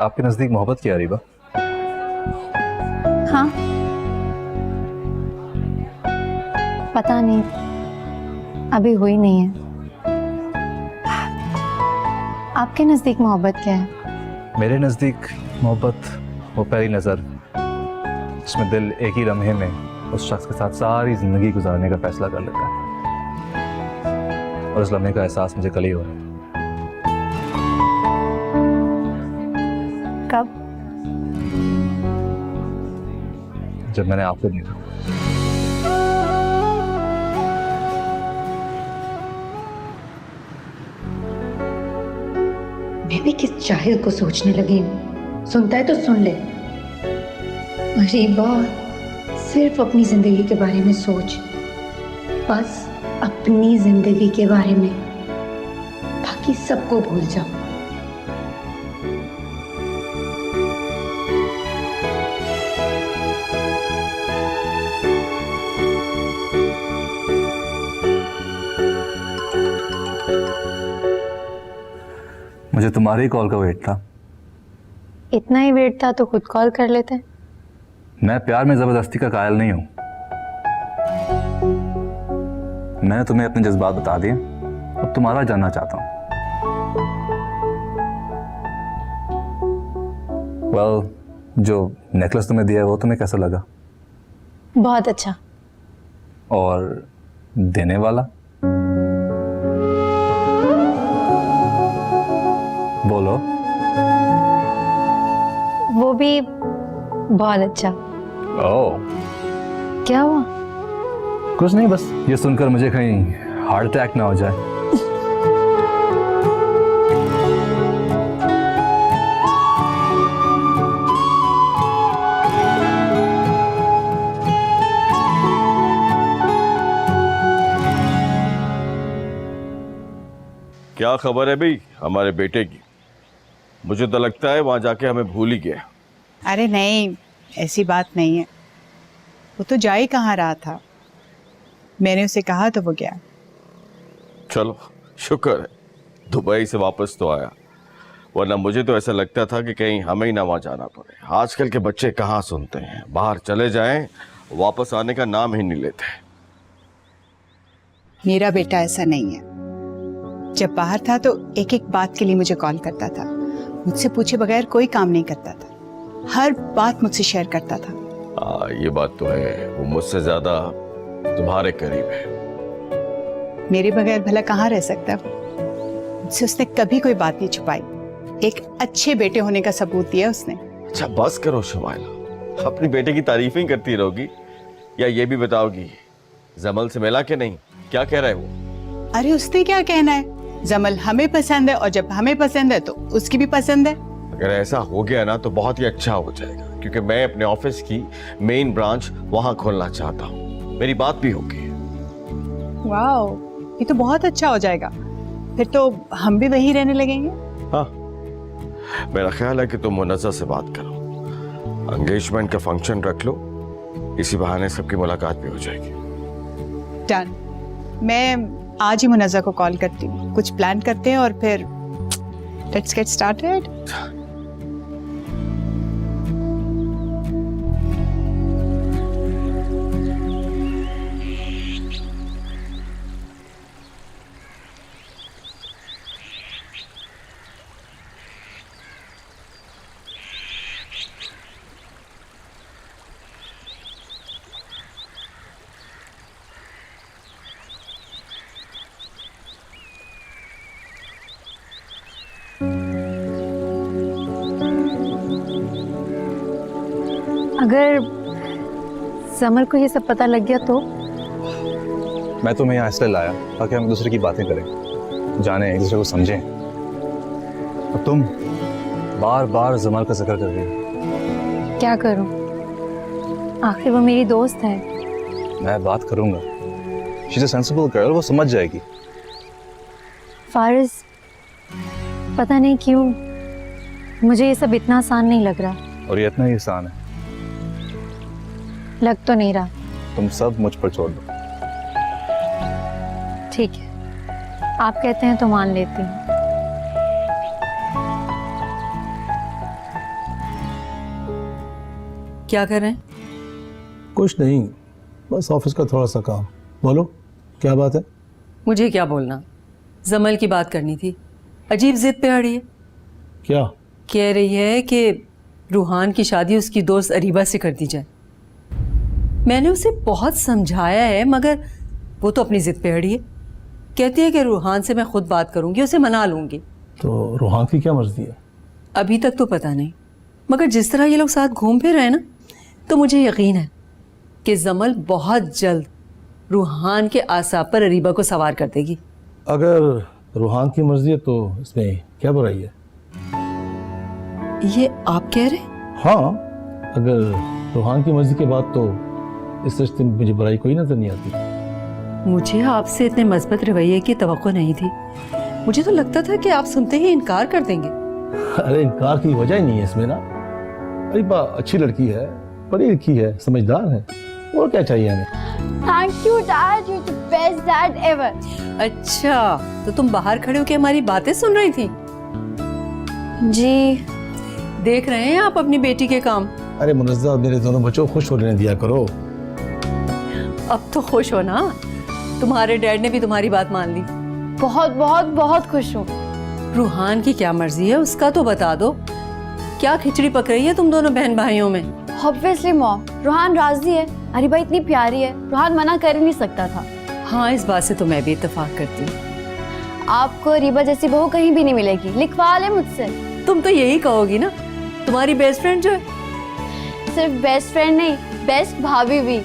आपके नजदीक मोहब्बत क्या रीबा? हाँ, पता नहीं, अभी हुई नहीं है। आपके नजदीक मोहब्बत क्या है? मेरे नजदीक मोहब्बत वो पहली नजर जिसमें दिल एक ही लम्हे में उस शख्स के साथ सारी जिंदगी गुजारने का फैसला कर लेता है, और उस लम्हे का एहसास मुझे कल ही हो रहा है। कब? जब मैंने आपको देखा। मैं भी किस जाहिल को सोचने लगी हूँ। सुनता है तो सुन ले। रीबा, सिर्फ अपनी जिंदगी के बारे में सोच, बस अपनी जिंदगी के बारे में, बाकी सबको भूल जाओ। मुझे तुम्हारी कॉल का वेट था। इतना ही वेट था तो खुद कॉल कर लेते। मैं प्यार में जबरदस्ती का कायल नहीं हूं। मैंने तुम्हें अपने जज्बात बता दिए, अब तुम्हारा जानना चाहता हूं। जो नेकलेस तुम्हें दिया है वो तुम्हें कैसा लगा? बहुत अच्छा। और देने वाला? बोलो। वो भी बहुत अच्छा। ओह, क्या हुआ? कुछ नहीं, बस ये सुनकर मुझे कहीं हार्ट अटैक ना हो जाए। क्या खबर है भाई हमारे बेटे की? मुझे तो लगता है वहां जाके हमें भूल ही गया। अरे नहीं, ऐसी बात नहीं है। वो तो जा ही कहाँ रहा था, मैंने उसे कहा तो वो गया। चलो शुक्र है दुबई से वापस तो आया, वरना मुझे तो ऐसा लगता था कि कहीं हमें ही ना वहां जाना पड़े। आजकल के बच्चे कहाँ सुनते हैं, बाहर चले जाएं वापस आने का नाम ही नहीं लेते। मेरा बेटा ऐसा नहीं है। जब बाहर था तो एक एक बात के लिए मुझे कॉल करता था, मुझसे पूछे बगैर कोई काम नहीं करता था, हर बात मुझसे शेयर करता था। ये बात तो है, वो मुझसे ज्यादा तुम्हारे करीब है। मेरे बगैर भला कहाँ रह सकता वो? मुझसे उसने कभी कोई बात नहीं छुपाई। एक अच्छे बेटे होने का सबूत दिया उसने। अच्छा बस करो शुमाइला, अपनी बेटे की तारीफ ही करती रहोगी या ये भी बताओगी जमल से मिला कि नहीं? क्या कह रहा है वो? अरे उसने क्या कहना है, जमल हमें पसंद है और जब हमें पसंद है तो उसकी भी पसंद है। अगर ऐसा हो गया ना तो बहुत ही अच्छा हो जाएगा, क्योंकि मैं अपने ऑफिस की मेन ब्रांच वहां खोलना चाहता हूँ। मेरी बात भी होगी। वाओ, ये तो बहुत अच्छा हो जाएगा, फिर तो हम भी वहीं रहने लगेंगे। हाँ, मेरा ख्याल है कि तुम मुनज़्ज़ा से बात करो, एंगेजमेंट का फंक्शन रख लो, इसी बहाने सबकी मुलाकात भी हो जाएगी। डन। मैं आज ही मुनज़्ज़ा को कॉल करती हूँ, कुछ प्लान करते हैं और फिर लेट्स गेट स्टार्टेड। अगर समर को ये सब पता लग गया तो? मैं तुम्हें यहाँ इसलिए लाया ताकि हम एक दूसरे की बातें करें, जाने, एक दूसरे को समझें। और तुम बार बार जमाल का जिक्र कर रही हो। क्या करूं, आखिर वो मेरी दोस्त है। मैं बात करूंगा, she is a sensible girl, वो समझ जाएगी। फारिस, पता नहीं क्यों मुझे ये सब इतना आसान नहीं लग रहा। और ये इतना ही आसान है? लग तो नहीं रहा। तुम सब मुझ पर छोड़ दो। ठीक है, आप कहते हैं तो मान लेती हूँ। क्या कर रहे हैं? कुछ नहीं, बस ऑफिस का थोड़ा सा काम। बोलो क्या बात है? मुझे क्या बोलना, जमल की बात करनी थी। अजीब जिद पे अड़ी है। क्या? कह रही है कि रूहान की शादी उसकी दोस्त अरीबा से कर दी जाए। मैंने उसे बहुत समझाया है मगर वो तो अपनी जिद पे अड़ी है। कहती है कि रूहान से मैं खुद बात करूंगी, उसे मना लूंगी। तो रूहान की क्या मर्जी है? अभी तक तो पता नहीं, मगर जिस तरह ये लोग साथ घूम फिर रहे हैं ना, तो मुझे यकीन है कि जमल बहुत जल्द रूहान के आसाब पर अरीबा को सवार कर देगी। अगर रूहान की मर्जी है तो इसमें क्या बुराई है? ये आप कह रहे? हाँ, अगर रूहान की मर्जी के बाद तो इस रिश्ते में मुझे बुराई कोई नजर नहीं आती। मुझे आपसे इतने मजबूत रवैये की तवक्को नहीं थी। मुझे तो लगता था कि आप सुनते ही इनकार कर देंगे। अरे इनकार की वजह ही नहीं है इसमें ना। अरीबा अच्छी लड़की है, पढ़ी लिखी है, समझदार है, और क्या चाहिए हमें? Thank you, Dad. You're the best dad ever. अच्छा, तो तुम बाहर खड़े होकर हमारी बातें सुन रही थी? जी देख रहे हैं आप अपनी बेटी के काम? अरे मुनज़्ज़ा, मेरे दोनों बच्चों को खुश होने दिया करो। अब तो खुश हो ना, तुम्हारे डैड ने भी तुम्हारी बात मान ली। बहुत बहुत बहुत खुश हूँ। रूहान की क्या मर्जी है उसका तो बता दो। क्या खिचड़ी पक रही है तुम दोनों बहन भाइयों में? Obviously, Mom. रूहान राजी है। अरीबा इतनी प्यारी है, रूहान मना कर ही नहीं सकता था। हाँ, इस बात से तो मैं भी इत्तेफाक करती हूँ। आपको अरीबा जैसी बहू कहीं भी नहीं मिलेगी, लिखवा ले मुझसे। तुम तो यही कहोगी ना, तुम्हारी बेस्ट फ्रेंड जो है। सिर्फ बेस्ट फ्रेंड नहीं, बेस्ट भाभी भी।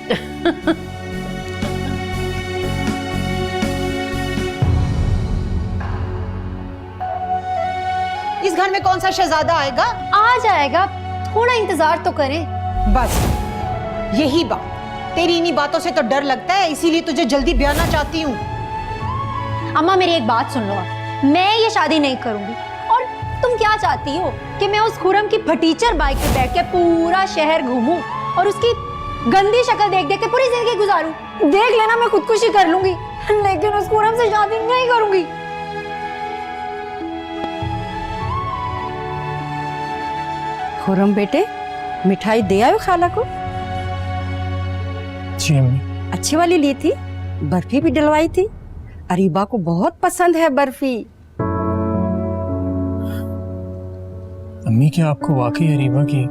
इस घर में कौन सा शहजादा आएगा? आ जाएगा, थोड़ा इंतजार तो करें। बस यही बात, तेरी इन्हीं बातों से तो डर लगता है, इसीलिए तुझे जल्दी ब्याहना चाहती हूँ। अम्मा मेरी एक बात सुन लो आप, मैं ये शादी नहीं करूंगी। और तुम क्या चाहती हो कि मैं उस खुरम की फटीचर बाइक पे बैठ के पूरा शहर घूमूं और उसकी गंदी शक्ल देख देख के पूरी जिंदगी गुजारूं? देख लेना, मैं खुदकुशी कर लूंगी, लेकिन उस खुरम से शादी नहीं करूंगी। खुरम बेटे, मिठाई दे आयो खाला को। जी अम्मी। अच्छी वाली ली थी, बर्फी भी डलवाई थी। अरीबा को बहुत पसंद है बर्फी। अम्मी, क्या आपको वाकई अरीबा की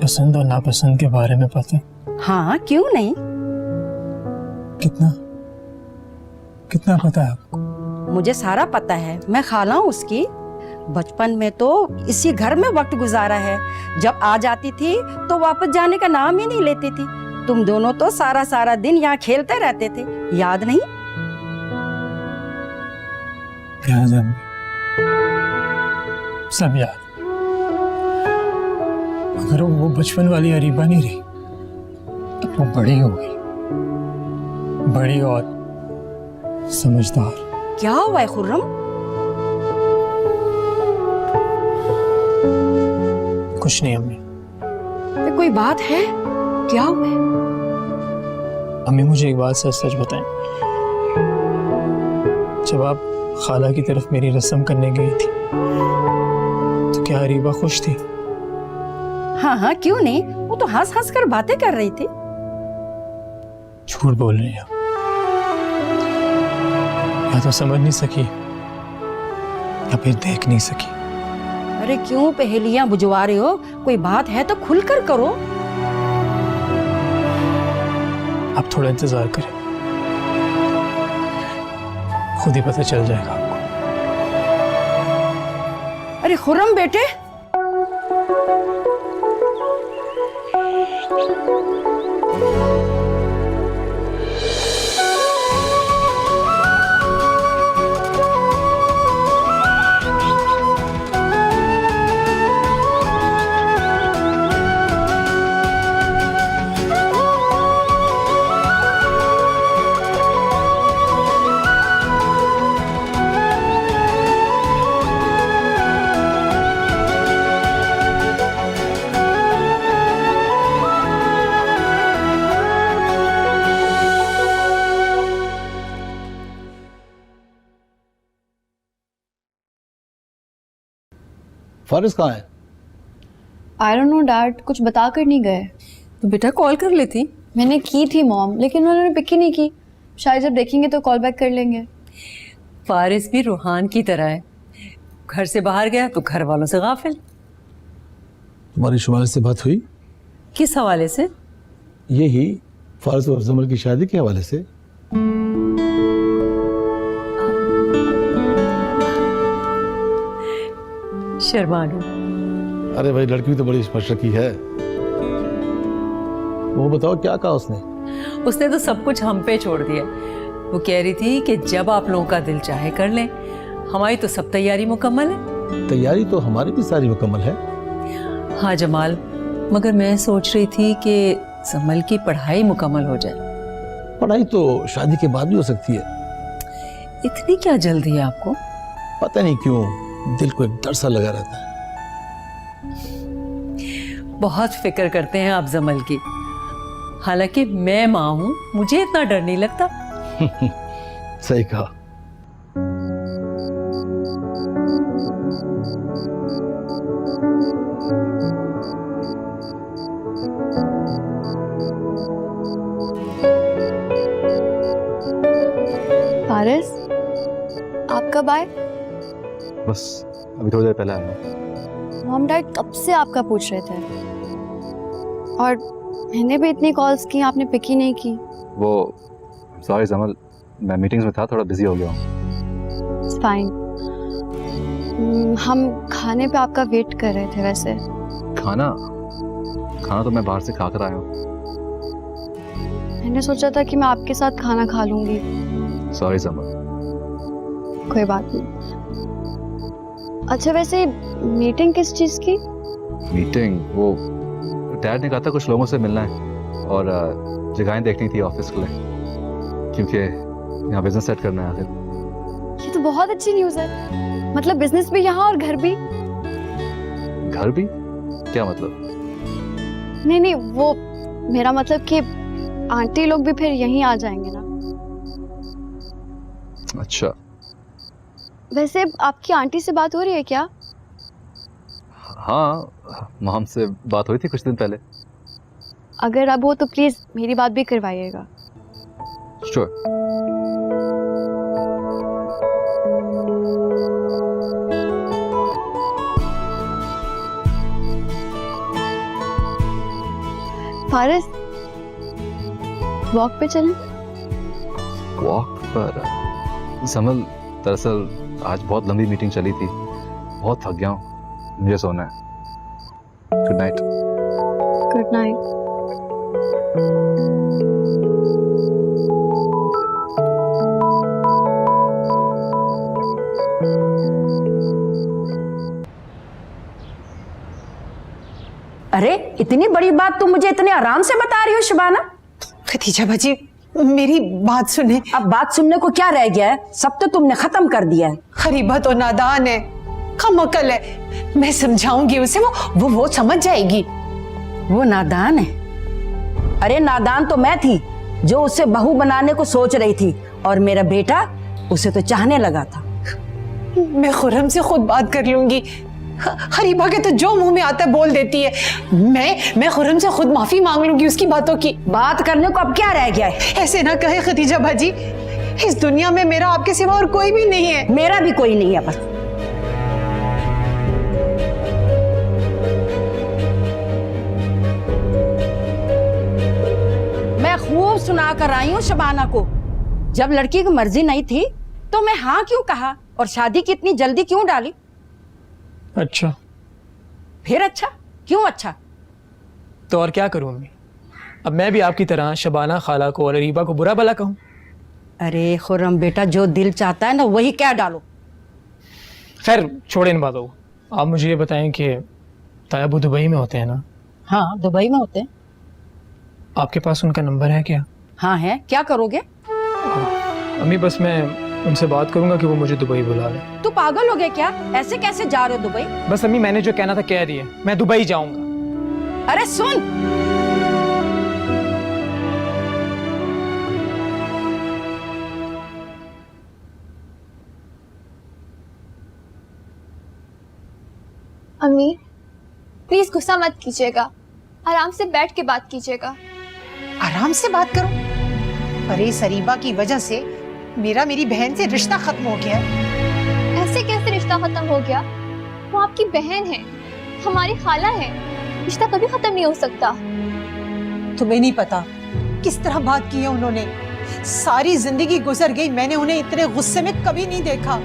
पसंद और नापसंद के बारे में पता है? हाँ, क्यों नहीं। कितना कितना पता है आपको? मुझे सारा पता है, मैं खाला हूँ उसकी। बचपन में तो इसी घर में वक्त गुजारा है। जब आ जाती थी तो वापस जाने का नाम ही नहीं लेती थी। तुम दोनों तो सारा सारा दिन यहाँ खेलते रहते थे, याद नहीं? याद है अम्मी, सब याद। अगर वो बचपन वाली अरीबा नहीं रही, अब वो बड़ी हो गई, बड़ी और समझदार। क्या हुआ है खुर्रम? कुछ नहीं अम्मी। तो कोई बात है? क्या हुआ है? अम्मी, मुझे एक बात सच सच बताएं, जब आप खाला की तरफ मेरी रस्म करने गई थी तो क्या अरीबा खुश थी? हाँ हाँ, क्यों नहीं, वो तो हंस हंस कर बातें कर रही थी। झूठ बोल रही हैं, या तो समझ नहीं सकी या फिर देख नहीं सकी। अरे क्यों पहेलियां बुझवा रहे हो? कोई बात है तो खुलकर करो। आप थोड़ा इंतजार करें, खुद ही पता चल जाएगा आपको। अरे खुर्रम बेटे, फारिस कहाँ है? आई डोंट नो डैड, कुछ बता कर नहीं गए। तो बेटा कॉल कर लेती। मैंने की थी मॉम, लेकिन उन्होंने पिक ही नहीं की। शायद जब देखेंगे तो कॉल बैक कर लेंगे। फारिस भी रूहान की तरह है, घर से बाहर गया तो घर वालों से गाफिल। तुम्हारी शुमाल से बात हुई? किस हवाले से? यही फारिस और जमल की शादी के हवाले से। शर्मा गई। अरे भाई, लड़की तो बड़ी स्पष्ट की है। वो बताओ क्या कहा उसने? उसने तो सब कुछ हम पे छोड़ दिया। वो कह रही थी कि जब आप लोगों का दिल चाहे कर लें, हमारी तो सब तैयारी मुकम्मल है। तैयारी तो हमारी भी सारी मुकम्मल है। हाँ जमाल, मगर मैं सोच रही थी कि जमल की पढ़ाई मुकम्मल हो जाए। पढ़ाई तो शादी के बाद भी हो सकती है। इतनी क्या जल्दी है आपको? पता नहीं क्यों दिल को एक डर सा लगा रहता है। बहुत फिक्र करते हैं आप जमल की। हालांकि मैं माँ हूं, मुझे इतना डर नहीं लगता। सही कहा। फारिस, आप कब आए? बस अभी थोड़ी देर पहले आया हूँ। मॉम डैड कब से आपका पूछ रहे थे, और मैंने भी इतनी कॉल्स की, आपने पिक ही नहीं की। वो सॉरी जमल, मैं मीटिंग्स में था, थोड़ा बिजी हो गया हूँ। It's fine. हम खाने पे आपका वेट कर रहे थे। वैसे खाना तो मैं बाहर से खा कर आया हूँ। मैंने सोचा था कि मैं आपके साथ खाना खा लूंगी। सॉरी जमल। कोई बात नहीं। अच्छा, वैसे मीटिंग किस चीज की? मीटिंग, वो डैड ने कहा था कुछ लोगों से मिलना है और जगहें देखनी थी ऑफिस के लिए, क्योंकि यहाँ बिजनेस सेट करना है आखिर। ये तो बहुत अच्छी न्यूज़ है। मतलब बिजनेस भी यहाँ और घर भी? घर भी? क्या मतलब? नहीं, वो मेरा मतलब कि आंटी लोग भी फिर यहीं आ जाएंगे ना। अच्छा। वैसे आपकी आंटी से बात हो रही है क्या? हाँ, मॉम से बात हुई थी कुछ दिन पहले। अगर अब हो तो प्लीज मेरी बात भी करवाइएगा। श्योर। फारिस, वॉक पे चलें? वॉक पर? समल, दरअसल आज बहुत लंबी मीटिंग चली थी, बहुत थक गया हूँ, मुझे सोना है। Good night. Good night. अरे इतनी बड़ी बात तुम मुझे इतने आराम से बता रही हो शबाना? खदीजा बाजी, मेरी बात सुने। अब बात सुनने को क्या रह गया है? सब तो तुमने खत्म कर दिया है। खरीबा तो नादान है, कमअकल है। मैं समझाऊंगी उसे, वो समझ जाएगी। वो नादान है? अरे नादान तो मैं थी जो उसे बहू बनाने को सोच रही थी, और मेरा बेटा उसे तो चाहने लगा था। मैं खुर्रम से खुद बात कर लूंगी। हरीबा के तो जो मुंह में आता है बोल देती है। मैं खुर्रम से खुद माफी मांग लूंगी उसकी बातों की। बात करने को अब क्या रह गया है? ऐसे ना कहे खदीजा बाजी, इस दुनिया में मेरा आपके सिवा और कोई भी नहीं है। मेरा भी कोई नहीं है बस। मैं खूब सुना कर आई हूँ शबाना को। जब लड़की की मर्जी नहीं थी तो मैं हाँ क्यों कहा, और शादी की इतनी जल्दी क्यों डाली? अच्छा, फिर अच्छा क्यों? अच्छा तो और क्या करूं अम्मी? अब मैं भी आपकी तरह शबाना खाला को और अरीबा को बुरा भला कहूं? अरे खुर्रम बेटा, जो दिल चाहता है ना वही क्या डालो। खैर छोड़े इन बातों को। आप मुझे ये बताएं कि तायाबू दुबई में होते हैं ना? हाँ, दुबई में होते हैं। आपके पास उनका नंबर है क्या? हाँ है। क्या करोगे? अम्मी बस मैं उनसे बात करूंगा कि वो मुझे दुबई बुला ले। तू पागल हो गया क्या? ऐसे कैसे जा रहे हो दुबई? बस अम्मी, मैंने जो कहना था कह दिए, मैं दुबई जाऊंगा। अरे सुन, अम्मी प्लीज गुस्सा मत कीजिएगा। आराम से बैठ के बात कीजिएगा। आराम से बात करो। अरे इस अरीबा की वजह से मेरी बहन से रिश्ता खत्म हो गया है। ऐसे कैसे रिश्ता खत्म हो गया? वो आपकी बहन है, हमारी खाला है, रिश्ता कभी खत्म नहीं हो सकता। तुम्हें नहीं पता किस तरह बात की है उन्होंने। सारी जिंदगी गुजर गई, मैंने उन्हें इतने गुस्से में कभी नहीं देखा।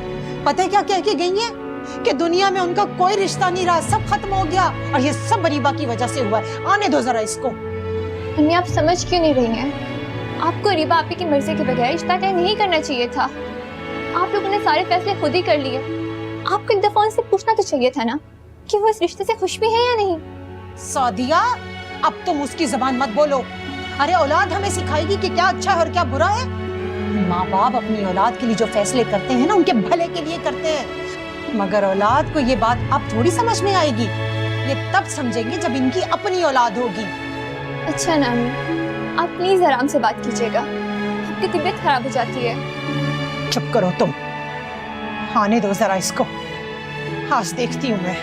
पता है क्या कह के गई है? कि दुनिया में उनका कोई रिश्ता नहीं रहा, सब खत्म हो गया और ये सब अरीबा की वजह से हुआ है। आने दो जरा इसको। अम्मी आप समझ क्यों नहीं रही हैं? आपको अरीबा आपी की मर्जी के बगैर रिश्ता तय नहीं करना चाहिए था। आप लोगों ने सारे फैसले खुद ही कर लिए। आपको एक दफा उनसे पूछना तो चाहिए था ना कि वो इस रिश्ते से खुश भी है या नहीं। सादिया, अब तुम उसकी जबान मत बोलो। अरे औलाद हमें सिखाएगी कि क्या अच्छा है और क्या बुरा है। माँ बाप अपनी औलाद के लिए जो फैसले करते हैं ना, उनके भले के लिए करते हैं। मगर औलाद को ये बात अब थोड़ी समझ में आएगी। ये तब समझेंगे जब इनकी अपनी औलाद होगी। अच्छा नानी, आप प्लीज आराम से बात कीजिएगा, आपकी तबीयत खराब हो जाती है। चुप करो तुम, आने दो जरा इसको, आज देखती हूँ मैं।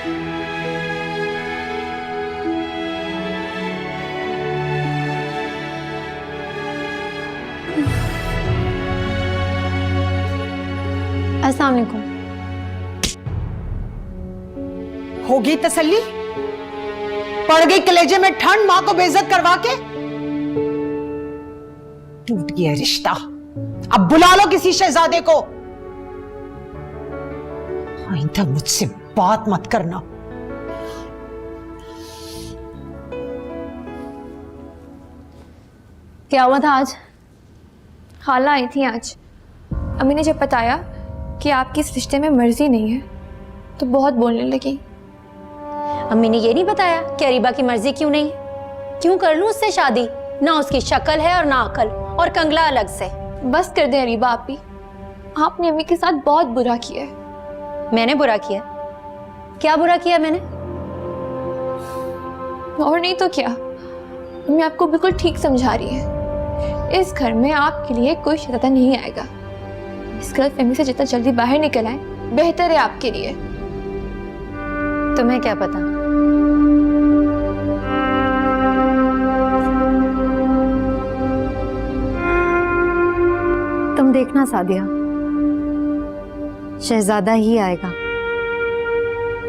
अस्सलाम वालेकुम। हो गई तसल्ली? पड़ गई कलेजे में ठंड माँ को बेइज्जत करवा के? टूट गया रिश्ता। अब बुला लो किसी शहजादे को। आइंदा मुझसे बात मत करना। क्या हुआ था आज? खाला आई थी आज। अम्मी ने जब बताया कि आपकी इस रिश्ते में मर्जी नहीं है तो बहुत बोलने लगी। अम्मी ने ये नहीं बताया कि अरीबा की मर्जी क्यों नहीं? क्यों कर लूं उससे शादी? ना उसकी शक्ल है और ना अकल, और कंगला अलग से। बस कर दे अरीबा आपी, आपने अम्मी के साथ बहुत बुरा किया है। मैंने बुरा किया? क्या बुरा किया मैंने? और नहीं तो क्या, अम्मी आपको बिल्कुल ठीक समझा रही है। इस घर में आपके लिए कोई शैतान नहीं आएगा। इस गलतफहमी से जितना जल्दी बाहर निकल आए बेहतर है आपके लिए। तुम्हें क्या पता? तुम देखना सादिया, शहजादा ही आएगा।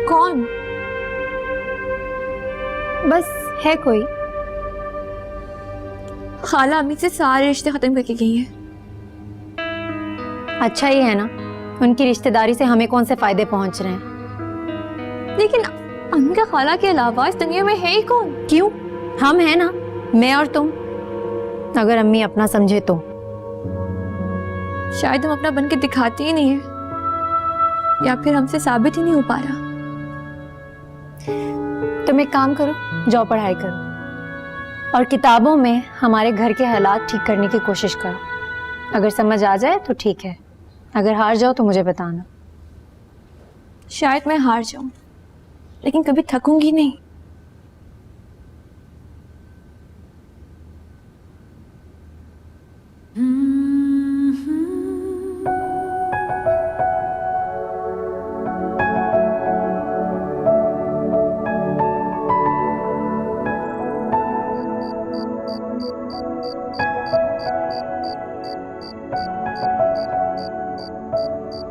कौन? बस है कोई। खाला अम्मी से सारे रिश्ते खत्म करके गई है। अच्छा ही है ना, उनकी रिश्तेदारी से हमें कौन से फायदे पहुंच रहे हैं। लेकिन अम्मी का खाला के अलावा इस दुनिया में है ही कौन? क्यों? हम हैं ना, मैं और तुम। अगर अम्मी अपना समझे तो। शायद हम अपना बन के दिखाते ही नहीं है, या फिर हमसे साबित ही नहीं हो पा रहा। तुम एक काम करो, जाओ पढ़ाई करो और किताबों में हमारे घर के हालात ठीक करने की कोशिश करो। अगर समझ आ जाए तो ठीक है, अगर हार जाओ तो मुझे बताना। शायद मैं हार जाऊं, लेकिन कभी थकूंगी नहीं।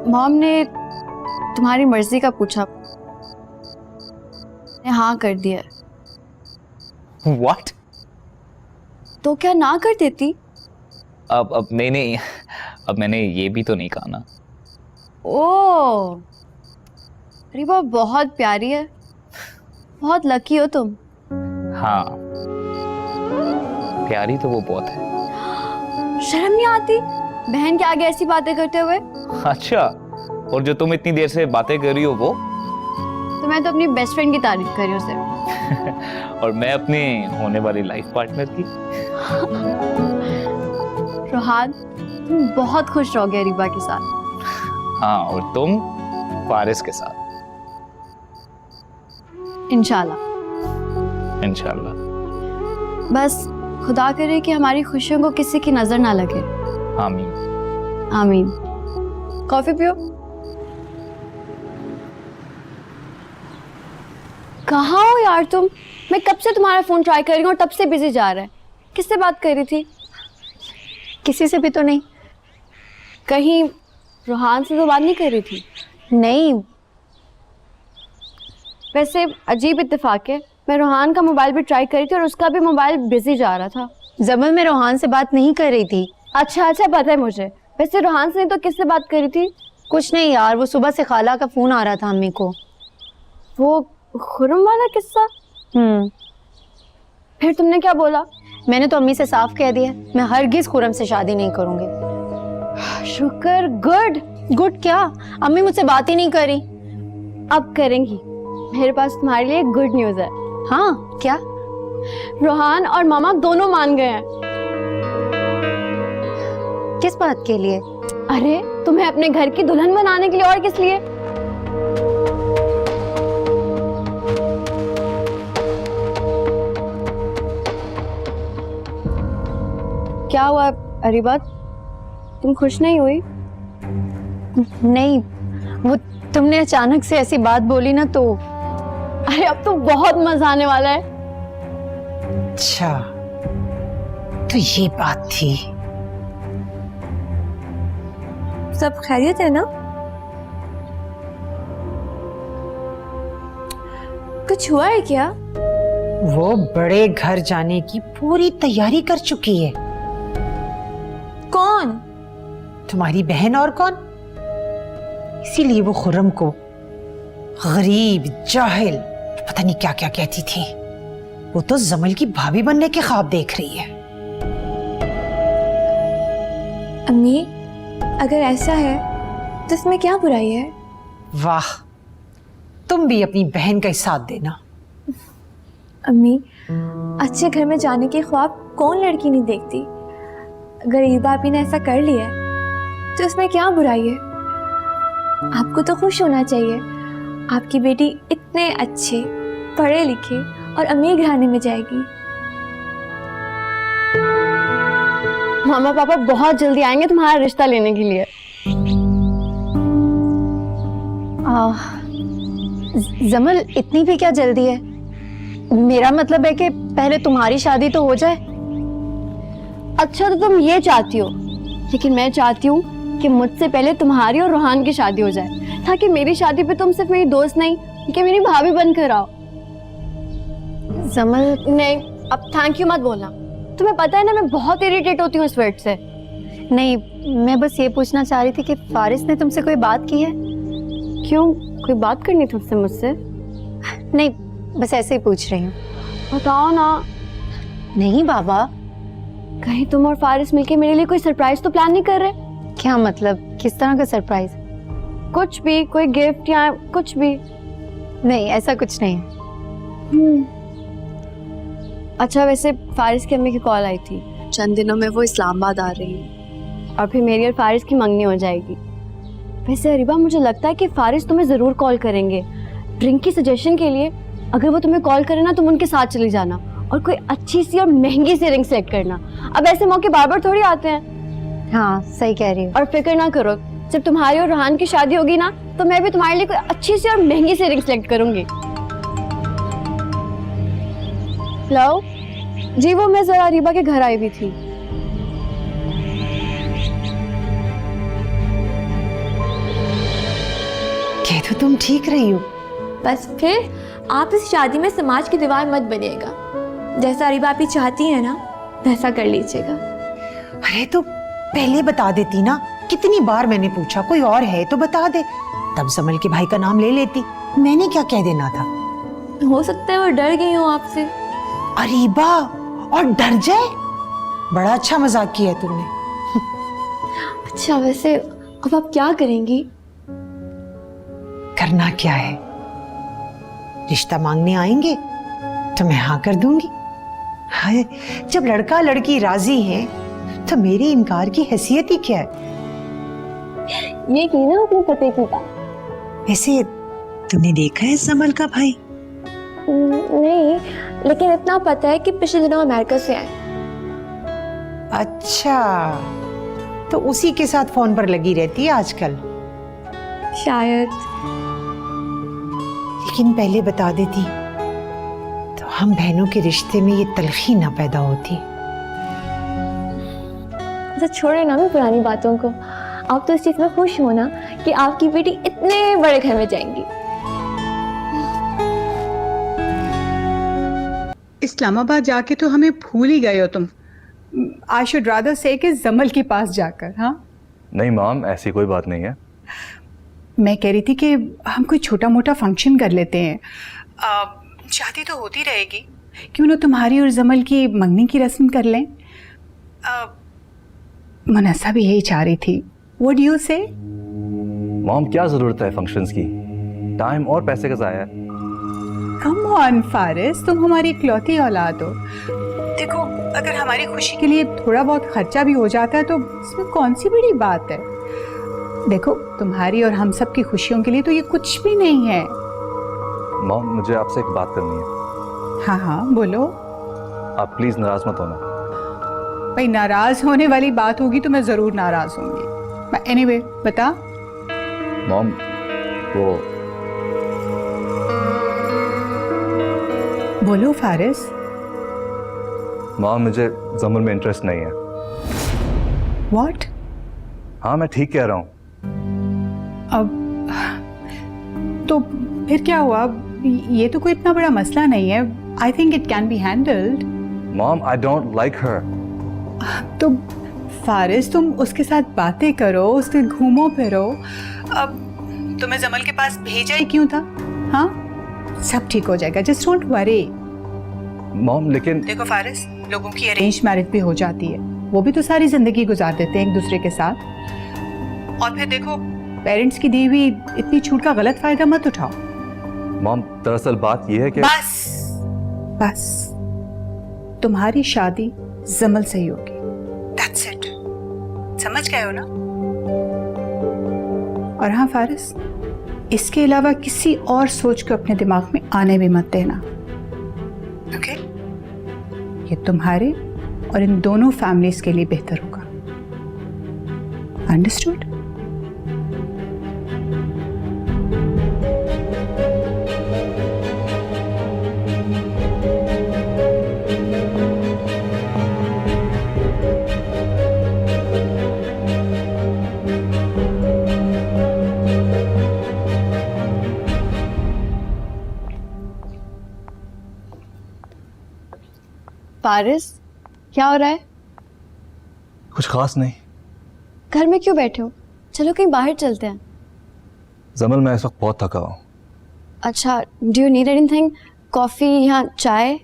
मॉम ने तुम्हारी मर्जी का पूछा, ने हाँ कर दिया। What? तो क्या ना कर देती? अब नहीं, अब मैंने ये भी तो नहीं कहा ना। ओ, अरीबा बहुत प्यारी है, बहुत लकी हो तुम। हाँ, प्यारी तो वो बहुत है। शर्म नहीं आती बहन के आगे ऐसी बातें करते हुए? अच्छा, और जो तुम इतनी देर से बातें कर रही हो वो? तो मैं तो अपनी बेस्ट फ्रेंड की तारीफ कर रही हूँ सिर्फ। और मैं अपने होने वाली लाइफ पार्टनर की। रोहान, तुम बहुत खुश रहोगे अरीबा के साथ। हाँ, और तुम फारिस के साथ। इंशाल्लाह। इंशाल्लाह। बस खुदा करे कि हमारी खुशियों को किसी की नजर ना लगे। आमीन। आमीन। कॉफी पियो। कहाँ हो यार तुम? मैं कब से तुम्हारा फोन ट्राई कर रही हूँ और तब से बिजी जा रहा है। किससे बात कर रही थी? किसी से भी तो नहीं। कहीं रूहान से तो बात नहीं कर रही थी? नहीं। वैसे अजीब इत्तेफाक है, मैं रूहान का मोबाइल भी ट्राई करी थी और उसका भी मोबाइल बिजी जा रहा था। जमल, मैं रोहान से बात नहीं कर रही थी। अच्छा पता है मुझे। वैसे रूहान से नहीं तो किससे बात करी थी? कुछ नहीं यार, वो सुबह से खाला का फोन आ रहा था अम्मी को। वो खुरम वाला किस्सा? फिर तुमने क्या बोला? मैंने तो अम्मी से साफ कह दिया मैं हरगिज खुरम से शादी नहीं करूंगी। शुक्र। गुड क्या? अम्मी मुझसे बात ही नहीं करी। अब करेंगी। मेरे पास तुम्हारे लिए गुड न्यूज है। हाँ, क्या? रूहान और मामा दोनों मान गए हैं। किस बात के लिए? अरे तुम्हें अपने घर की दुल्हन बनाने के लिए, और किस लिए? क्या हुआ अरीबा, तुम खुश नहीं हुई? नहीं, वो तुमने अचानक से ऐसी बात बोली ना तो। अरे अब तो बहुत मजा आने वाला है। अच्छा, तो ये बात थी। सब खैरियत है ना? कुछ हुआ है क्या? वो बड़े घर जाने की पूरी तैयारी कर चुकी है। कौन? तुम्हारी बहन और कौन? इसीलिए वो खुर्रम को गरीब, जाहिल, पता नहीं क्या क्या कहती थी। वो तो जमल की भाभी बनने के ख्वाब देख रही है। अम्मी, अगर ऐसा है तो इसमें क्या बुराई है? वाह, तुम भी अपनी बहन का ही साथ देना। अम्मी, अच्छे घर में जाने के ख्वाब कौन लड़की नहीं देखती? अगर ईबा आपी ने ऐसा कर लिया है तो इसमें क्या बुराई है? आपको तो खुश होना चाहिए। आपकी बेटी इतने अच्छे, पढ़े लिखे और अमीर घराने में जाएगी। मामा पापा बहुत जल्दी आएंगे तुम्हारा रिश्ता लेने के लिए। जमल, इतनी भी क्या जल्दी है? मेरा मतलब है कि पहले तुम्हारी शादी तो हो जाए। अच्छा तो तुम ये चाहती हो, लेकिन मैं चाहती हूँ कि मुझसे पहले तुम्हारी और रूहान की शादी हो जाए, ताकि मेरी शादी पे तुम सिर्फ मेरी दोस्त नहीं बल्कि मेरी भाभी बनकर आओ। जमल, नहीं, अब थैंक यू मत बोलना। तुम्हें पता है ना मैं बहुत इरिटेट होती हूँ इस वर्ड से। नहीं, मैं बस ये पूछना चाह रही थी कि फारिस ने तुमसे कोई बात की है? क्यों, कोई बात करनी थी उससे मुझसे? नहीं, बस ऐसे ही पूछ रही हूँ। बताओ ना। नहीं बाबा। कहीं तुम और फारिस मिलके मेरे लिए कोई सरप्राइज तो प्लान नहीं कर रहे? क्या मतलब, किस तरह का सरप्राइज? कुछ भी, कोई गिफ्ट या कुछ भी? नहीं, ऐसा कुछ नहीं। अच्छा, वैसे फारिस की अम्मी की कॉल आई थी, चंद दिनों में वो इस्लामाबाद आ रही है और फिर मेरी और फारिस की मंगनी हो जाएगी। वैसे अरीबा, मुझे लगता है कि फारिस तुम्हें जरूर कॉल करेंगे ड्रिंक की सजेशन के लिए। अगर वो तुम्हें कॉल करे ना, तुम उनके साथ चली जाना और कोई अच्छी सी और महंगी सी रिंग सेलेक्ट करना। अब ऐसे मौके बार बार थोड़ी आते हैं। हाँ, सही कह रही हो। और फिक्र ना करो, जब तुम्हारी और रूहान की शादी होगी ना, तो मैं भी तुम्हारे लिए कोई अच्छी सी और महंगी सी रिंग सेलेक्ट करूंगी। लो जी, वो मैं जरा अरीबा के घर आई हुई थी। कह तो तुम ठीक रही हो। बस फिर आप इस शादी में समाज की दीवार मत बनिएगा। जैसा अरीबा आपी चाहती है ना, वैसा कर लीजिएगा। अरे तो पहले बता देती ना, कितनी बार मैंने पूछा कोई और है तो बता दे, तब जमल के भाई का नाम ले लेती। मैंने क्या कह देना था? हो सकता है वो डर गई हो आपसे। अरीबा, और डर जाए? बड़ा अच्छा मजाक किया है तुमने। अच्छा, वैसे अब आप क्या करेंगी? करना क्या है, रिश्ता मांगने आएंगे तो मैं हाँ कर दूंगी। हाय, जब लड़का लड़की राजी हैं तो मेरे इनकार की हैसियत ही क्या है? ये की ना अपने पति की बात। वैसे तुमने देखा है जमल का भाई? नहीं, लेकिन इतना पता है कि पिछले दिनों अमेरिका से आए। अच्छा, तो उसी के साथ फोन पर लगी रहती है आजकल। शायद। लेकिन पहले बता देती हम बहनों के रिश्ते में ये तलखी ना पैदा होती। अच्छा छोड़े ना मैं पुरानी बातों को, आप तो इस चीज में खुश हो ना कि आपकी बेटी इतने बड़े घर में जाएंगी। इस्लामाबाद जाके तो हमें भूल ही गए हो तुम। आई शुड रादर से कि जमल के पास जाकर। हाँ नहीं मॉम, ऐसी कोई बात नहीं है। मैं कह रही थी कि हम कोई छोटा मोटा फंक्शन कर लेते हैं। शादी तो होती रहेगी, क्यों ना तुम्हारी और जमल की मंगनी की रस्म कर लें। मुनस्सा भी यही चाह रही थी। व्हाट डू यू से? मॉम क्या जरूरत है फंक्शंस की, टाइम और पैसे का ज़ाया है। कम ऑन फारिस, तुम हमारी इकलौती औलाद हो। देखो अगर हमारी खुशी के लिए थोड़ा बहुत खर्चा भी हो जाता है तो इसमें कौन सी बड़ी बात है। देखो तुम्हारी और हम सब की खुशियों के लिए तो ये कुछ भी नहीं है। मॉम मुझे आपसे एक बात करनी है। हाँ हाँ बोलो। आप प्लीज नाराज मत होना। भाई नाराज होने वाली बात होगी तो मैं जरूर नाराज होंगी। एनीवे बता। मॉम वो बोलो फारिस। मॉम मुझे जमल में इंटरेस्ट नहीं है। व्हाट? हाँ मैं ठीक कह रहा हूँ। अब तो फिर क्या हुआ? ये तो कोई इतना बड़ा मसला नहीं है। I think it can be handled. Mom I don't like her. तो फारिस तुम उसके साथ बातें करो, उसके घूमो फिरो। अब तुम्हें जमल के पास भेजा ही क्यों था? हाँ सब ठीक हो जाएगा, जस्ट डोंट वरी। मॉम लेकिन देखो फारिस, लोगों की अरेंज मैरिज भी हो जाती है, वो भी तो सारी जिंदगी गुजार देते हैं एक दूसरे के साथ। और फिर देखो पेरेंट्स की दी हुई इतनी छूट का गलत फायदा मत उठाओ। मॉम दरअसल बात यह है कि बस तुम्हारी शादी जमल से ही होगी। That's it. समझ गए हो ना? और हाँ फारिस, इसके अलावा किसी और सोच को अपने दिमाग में आने भी मत देना। ओके? ये तुम्हारे और इन दोनों फैमिलीज के लिए बेहतर होगा। अंडरस्टूड? पारिस क्या हो रहा है? कुछ खास नहीं। घर में क्यों बैठे हो? चलो कहीं बाहर चलते हैं। जमल मैं इस वक्त बहुत थका हूँ। अच्छा do you need anything? Coffee या चाय?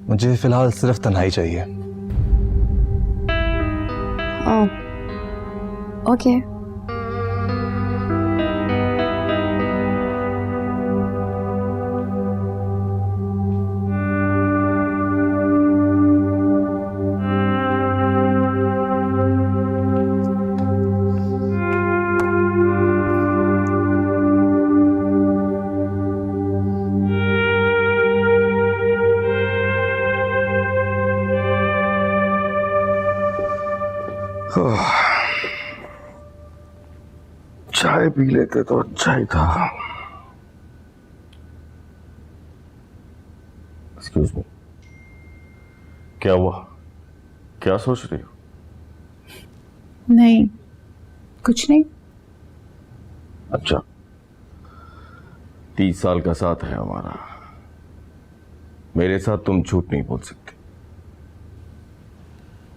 मुझे फिलहाल सिर्फ तन्हाई चाहिए। ओके। चाय पी लेते तो अच्छा ही था। एक्सक्यूज मी, क्या हुआ? क्या सोच रही हो? नहीं कुछ नहीं। अच्छा 30 साल का साथ है हमारा, मेरे साथ तुम झूठ नहीं बोल सकते।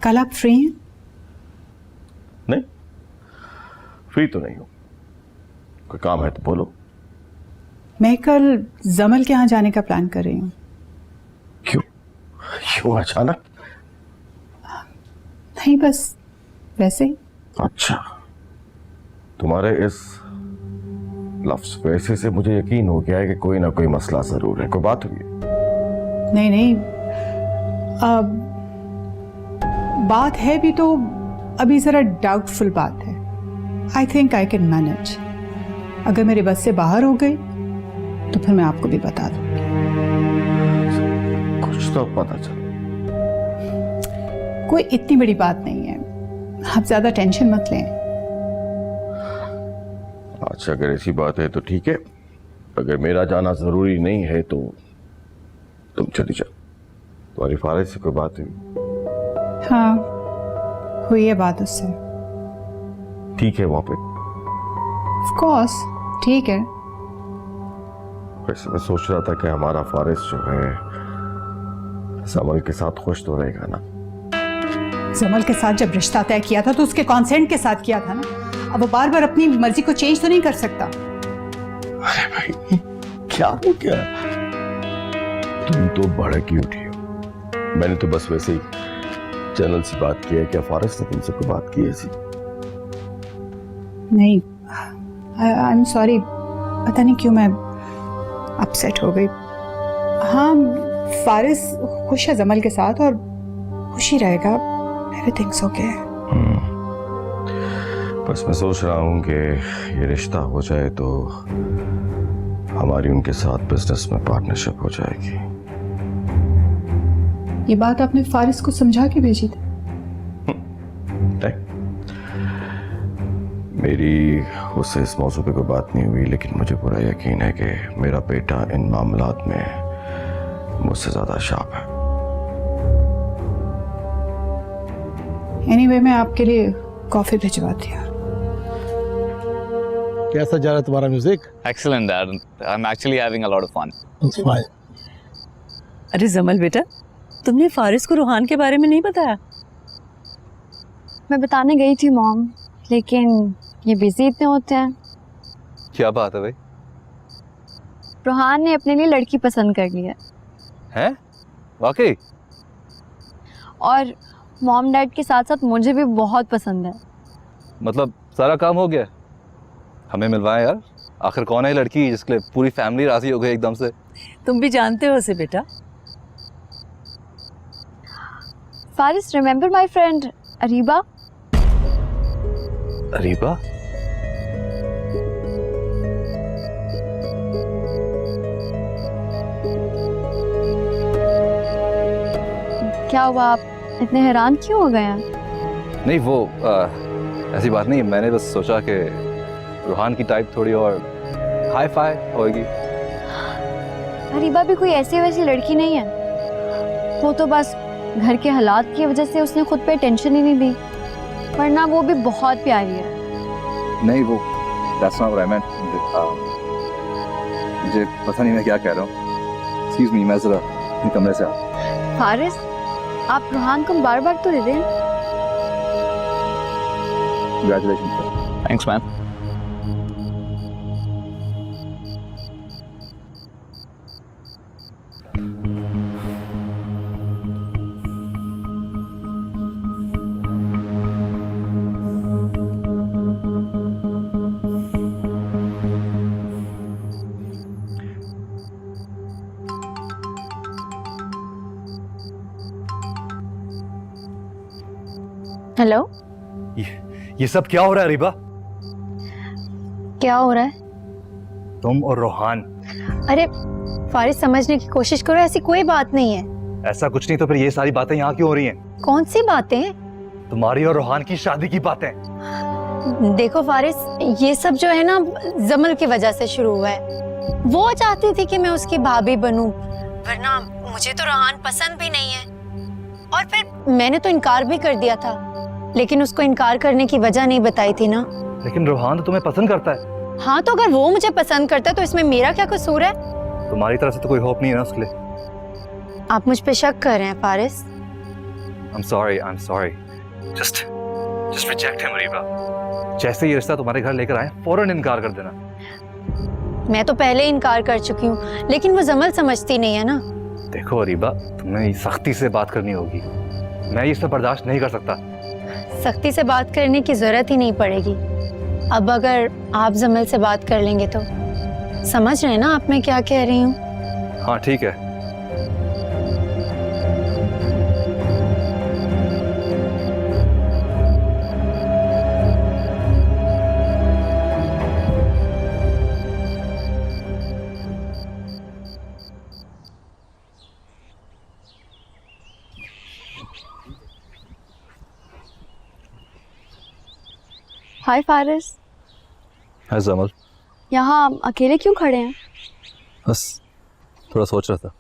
कल आप फ्री हैं? नहीं फ्री तो नहीं हूं, कोई काम है तो बोलो। मैं कल जमल के यहाँ जाने का प्लान कर रही हूँ। क्यों क्यों अचानक? नहीं बस वैसे ही। अच्छा तुम्हारे इस लफ्ज वैसे से मुझे यकीन हो गया है कि कोई ना कोई मसला जरूर है। कोई बात हुई? नहीं नहीं बात है भी तो अभी जरा डाउटफुल बात है। I think I can manage. अगर मेरे बस से बाहर हो गई तो फिर मैं आपको भी बता दूंगी। कुछ तो पता चल। कोई इतनी बड़ी बात नहीं है, आप ज्यादा टेंशन मत लें। अच्छा अगर ऐसी बात है तो ठीक है, अगर मेरा जाना जरूरी नहीं है तो तुम चली जाओ। तुम्हारी फारिस से कोई बात हुई? हाँ, हुई है बात उससे। ठीक है वहाँ पे? ऑफ कोर्स ठीक है। वैसे मैं सोच रहा था कि हमारा फारिस जो है समल के साथ खुश तो रहेगा ना। जमल के साथ जब रिश्ता तय किया था तो उसके कंसेंट के साथ किया था ना। अब वो बार बार अपनी मर्जी को चेंज तो नहीं कर सकता। अरे भाई क्या हो गया? तुम तो भड़क ही उठी हो। मैंने तो बस वैसे ही चैनल से बात किया है। क्या फारिस ने तुमसे कोई बात की है ऐसी? नहीं, आई एम सॉरी, पता नहीं क्यों मैं अपसेट हो गई। हाँ, फारिस खुश है जमल के साथ और खुश ही रहेगा। Everything's okay. बस मैं सोच रहा हूँ कि ये रिश्ता हो जाए तो हमारी उनके साथ बिजनेस में पार्टनरशिप हो जाएगी। ये बात आपने फारिस को समझा के भेजी थी? मेरी उससे इस मौजू पे कोई बात नहीं हुई, लेकिन मुझे पूरा यकीन है कि मेरा बेटा इन मामलात में मुझसे ज्यादा शार्प है। एनीवे, मैं आपके लिए कॉफी भिजवाती हूँ। कैसा जा रहा है तुम्हारा music? Excellent, Dad. I'm actually having a lot of fun. अरे जमल बेटा, तुमने फारिस को रूहान के बारे में नहीं बताया? मैं बताने गई थी मॉम, लेकिन ये बिजी इतने होते हैं। क्या बात है भाई? रूहान ने अपने लिए लड़की पसंद कर ली है। हैं? वाकई? और मॉम डैड के साथ साथ मुझे भी बहुत पसंद है। मतलब सारा काम हो गया? हमें मिलवाएं यार। आखिर कौन है ये लड़की जिसके लिए पूरी फैमिली राजी हो गई एकदम से? तुम भी जानते हो उसे बेटा। Faris, remember my friend Areeba? Areeba? क्या हुआ, आप इतने हैरान क्यों हो गए हैं? नहीं वो ऐसी बात नहीं, मैंने बस सोचा कि रूहान की टाइप थोड़ी और हाई फाई होगी। अरीबा भी कोई ऐसी वैसी लड़की नहीं है। वो तो बस घर के हालात की वजह से उसने खुद पे टेंशन ही नहीं दी, वरना वो भी बहुत प्यारी है। नहीं वो that's not what I meant. मुझे पता नहीं मैं क्या कह रहा हूँ। Excuse me, मैं जरा अपने कमरे से आ। फारिस, आप रूहान को बार बार तो दे दें। Congratulations. Thanks, man. हेलो, ये सब क्या हो रहा है अरीबा? क्या हो रहा है? तुम और रोहान। अरे फारिस, समझने की कोशिश करो, ऐसी कोई बात नहीं है। ऐसा कुछ नहीं तो फिर ये सारी बातें यहाँ क्यों हो रही हैं? कौन सी बातें? तुम्हारी और रोहान की शादी की बातें। देखो फारिस, ये सब जो है ना जमल की वजह से शुरू हुआ है। वो चाहती थी कि मैं उसकी भाभी बनूं, वरना मुझे तो रोहान पसंद भी नहीं है। और फिर मैंने तो इनकार भी कर दिया था, लेकिन उसको इनकार करने की वजह नहीं बताई थी ना। लेकिन रोहान तो तुम्हें पसंद करता है। हाँ, तो अगर वो मुझे पसंद करता है तो इसमें मेरा क्या कसूर है? तुम्हारी तरफ से तो कोई होप नहीं है ना उसके लिए। आप मुझ पे शक कर रहे हैं Faris? I'm sorry. Just reject him, Areeba. जैसे ये रिश्ता तुम्हारे घर लेकर आए, फौरन इनकार कर देना। मैं तो पहले इनकार कर चुकी हूँ, लेकिन वो जमल समझती नहीं है ना। देखो अरीबा, तुम्हें सख्ती से बात करनी होगी। मैं ये सब बर्दाश्त नहीं कर सकता। सख्ती से बात करने की जरूरत ही नहीं पड़ेगी। अब अगर आप जमल से बात कर लेंगे तो समझ रहे हैं ना आप मैं क्या कह रही हूँ? हाँ ठीक है। हाय फारिस। हाय जमल। यहाँ अकेले क्यों खड़े हैं? बस थोड़ा सोच रहा था।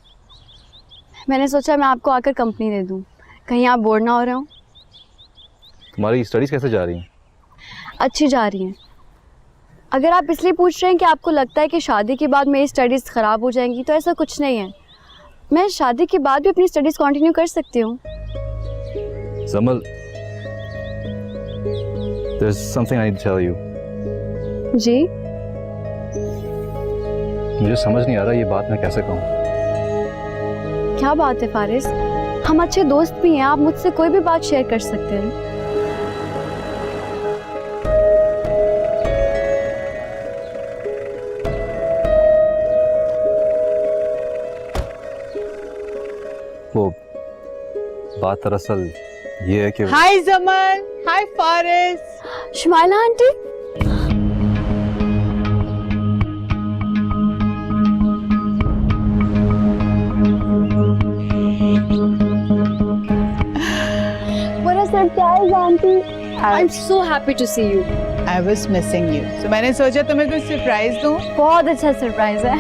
मैंने सोचा मैं आपको आकर कंपनी दे दूं, कहीं आप बोर ना हो रहे हो। तुम्हारी स्टडीज कैसे जा रही हैं? अच्छी जा रही हैं। अगर आप इसलिए पूछ रहे हैं कि आपको लगता है कि शादी के बाद मेरी स्टडीज़ ख़राब हो जाएंगी, तो ऐसा कुछ नहीं है। मैं शादी के बाद भी अपनी स्टडीज़ कंटिन्यू कर सकती हूँ। जमल, there's something I need to tell you. जी? मुझे समझ नहीं आ रहा ये बात मैं कैसे कहूँ। क्या बात है फारिस, हम अच्छे दोस्त भी हैं, आप मुझसे कोई भी बात शेयर कर सकते हैं। वो बात दरअसल ये है कि hi Jamal, hi Faris. Shumaila aunty, what a surprise aunty. I'm so happy to see you. I was missing you. So मैंने सोचा तुम्हें कुछ सरप्राइज दूं। बहुत अच्छा सरप्राइज है।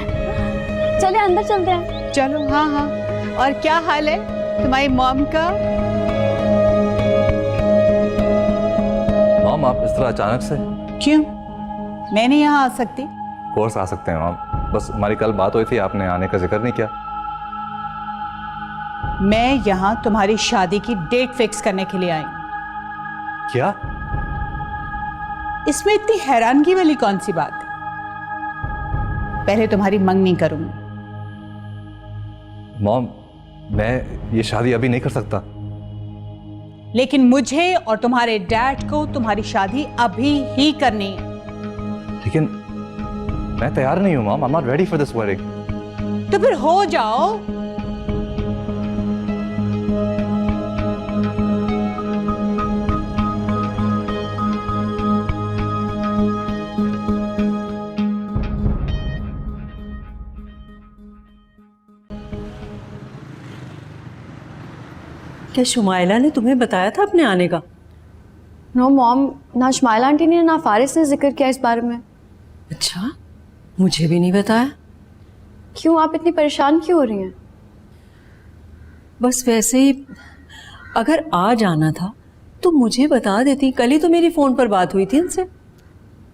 चलिए अंदर चलते हैं। चलो। हाँ हाँ। और क्या हाल है तुम्हारी मॉम का? मॉम, आप इस तरह अचानक से? क्यों, मैं नहीं यहाँ आ सकती? कोर्स आ सकते हैं मॉम, बस हमारी कल बात हुई थी, आपने आने का जिक्र नहीं किया। मैं यहाँ तुम्हारी शादी की डेट फिक्स करने के लिए आई। क्या? इसमें इतनी हैरानगी वाली कौन सी बात है? पहले तुम्हारी मंगनी करूंगी। मॉम, मैं ये शादी अभी नहीं कर सकता। लेकिन मुझे और तुम्हारे डैड को तुम्हारी शादी अभी ही करनी है। लेकिन मैं तैयार नहीं हूँ mom, I am not ready for this wedding. तो फिर हो जाओ। क्या शुमाइला ने तुम्हें बताया था अपने आने का? नो मॉम, ना शुमाइला आंटी ने ना फारिस ने जिक्र किया इस बारे में। अच्छा, मुझे भी नहीं बताया। क्यों, आप इतनी परेशान क्यों हो रही हैं? बस वैसे ही, अगर आज आना था तो मुझे बता देती। कल ही तो मेरी फोन पर बात हुई थी इनसे।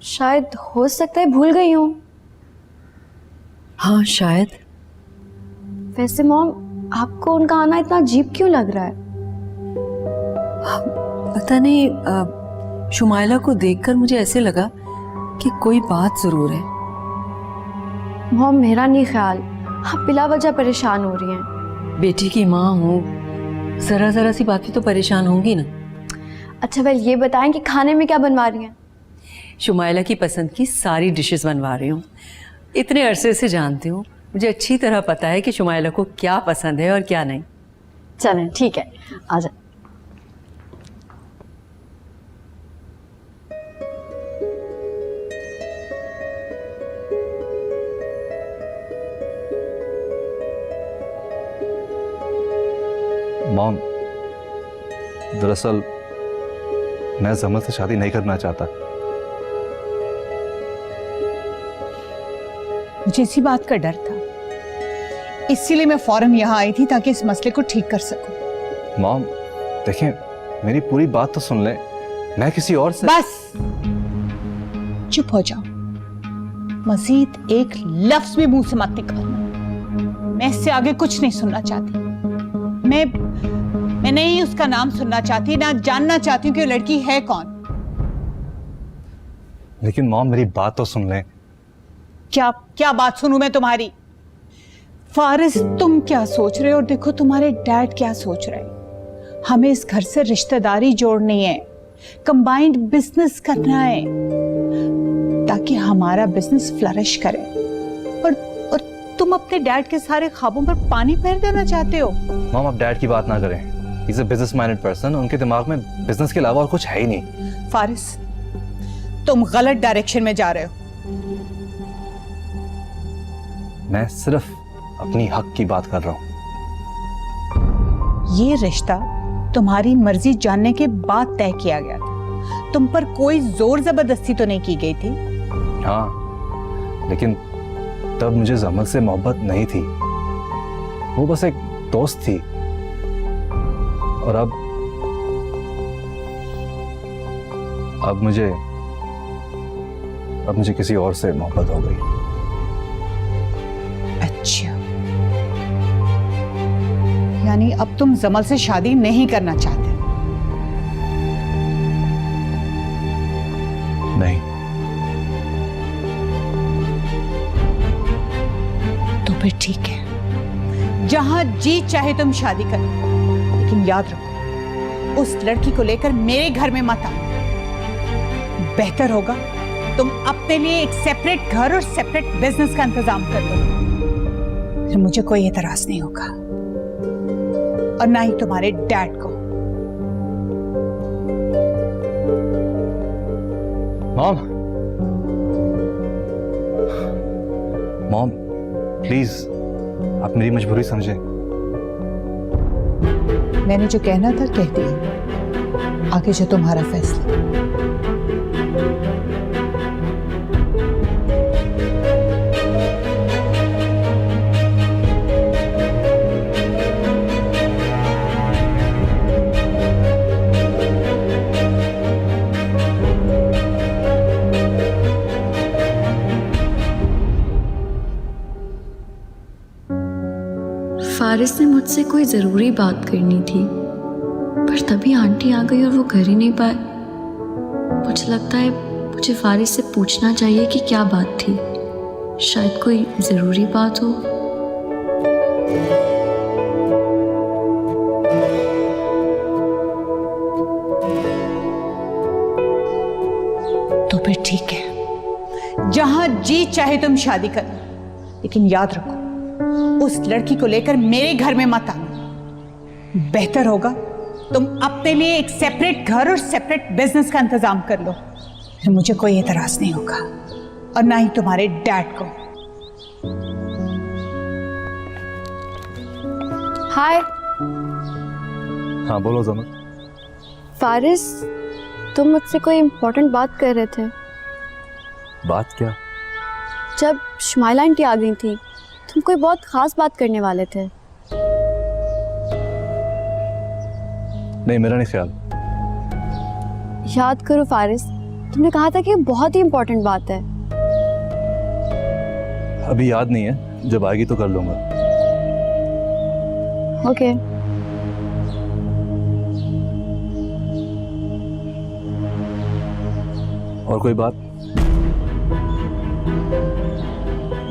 शायद हो सकता है भूल गई हूँ। हाँ शायद। वैसे मॉम, आपको उनका आना इतना अजीब क्यों लग रहा है? पता नहीं, शुमाइला को देखकर मुझे ऐसे लगा कि कोई बात जरूर है। मॉम, मेरा नहीं ख्याल, आप बिला वजह परेशान हो रही हैं। बेटी की माँ हूँ, जरा जरा सी बात पे तो परेशान होंगी ना। अच्छा वेल, ये बताएं कि खाने में क्या बनवा रही हैं? शुमाइला की पसंद की सारी डिशेस बनवा रही हूँ। इतने अरसे से जानती हूँ, मुझे अच्छी तरह पता है कि शुमाइला को क्या पसंद है और क्या नहीं। चलें ठीक है, आ जाए। मॉम, दरअसल मैं जमल से शादी नहीं करना चाहता। मुझे इसी बात का डर था, इसीलिए मैं फौरन यहाँ आई थी ताकि इस मसले को ठीक कर सकूं। मॉम देखें, मेरी पूरी बात तो सुन लें। मैं किसी और से। बस चुप हो जाओ, मजीद एक लफ्ज भी मुंह से मत निकालना। मैं इससे आगे कुछ नहीं सुनना चाहती। मैं नहीं उसका नाम सुनना चाहती, ना जानना चाहती हूँ कि वो लड़की है कौन। लेकिन मॉम, मेरी बात तो सुन लें। क्या बात सुनूं मैं तुम्हारी? फारिस, तुम क्या सोच रहे हो और देखो तुम्हारे डैड क्या सोच रहे हैं। हमें इस घर से रिश्तेदारी जोड़नी है, कंबाइंड बिजनेस करना है ताकि हमारा बिजनेस फ्लरिश करे। और तुम अपने डैड के सारे ख्वाबों पर पानी फेर देना चाहते हो। मॉम, आप डैड की बात ना करें। He is a business minded person, उनके दिमाग में बिजनेस के अलावा और कुछ है ही नहीं। फारिस, तुम गलत डायरेक्शन में जा रहे हो। मैं सिर्फ अपनी हक की बात कर रहा हूँ। ये रिश्ता तुम्हारी मर्जी जानने के बाद तय किया गया था, तुम पर कोई जोर जबरदस्ती तो नहीं की गई थी। हाँ, लेकिन तब मुझे जमल से मोहब्बत नहीं थी। वो बस एक दोस्त थी, और अब मुझे किसी और से मोहब्बत हो गई। अच्छा, यानी अब तुम जमल से शादी नहीं करना चाहते? नहीं। तो फिर ठीक है, जहां जी चाहे तुम शादी करो, लेकिन याद रखो उस लड़की को लेकर मेरे घर में मत आओ। बेहतर होगा तुम अपने लिए एक सेपरेट घर और सेपरेट बिजनेस का इंतजाम कर लो, फिर मुझे कोई एतराज नहीं होगा, और ना ही तुम्हारे डैड को। मॉम प्लीज, आप मेरी मजबूरी समझें। मैंने जो कहना था कह दिया, आगे जो तुम्हारा फैसला। फारिस ने मुझसे कोई ज़रूरी बात करनी थी, पर तभी आंटी आ गई और वो कर ही नहीं पाए। मुझे लगता है मुझे फारिस से पूछना चाहिए कि क्या बात थी, शायद कोई ज़रूरी बात हो। तो फिर ठीक है, जहां जी चाहे तुम शादी करो, लेकिन याद रखो उस लड़की को लेकर मेरे घर में मत आना। बेहतर होगा तुम अपने लिए एक सेपरेट घर और सेपरेट बिजनेस का इंतजाम कर लो, फिर मुझे कोई एतराज नहीं होगा, और ना ही तुम्हारे डैड को। हाय हाँ बोलो जमल। फारिस, तुम मुझसे कोई इम्पोर्टेंट बात कर रहे थे। बात क्या? जब शुमाइला आंटी आ गई थी, तुम कोई बहुत खास बात करने वाले थे। नहीं, मेरा नहीं ख्याल। याद करो फारिस, तुमने कहा था कि बहुत ही इम्पोर्टेंट बात है। अभी याद नहीं है, जब आएगी तो कर लूंगा। ओके। और कोई बात?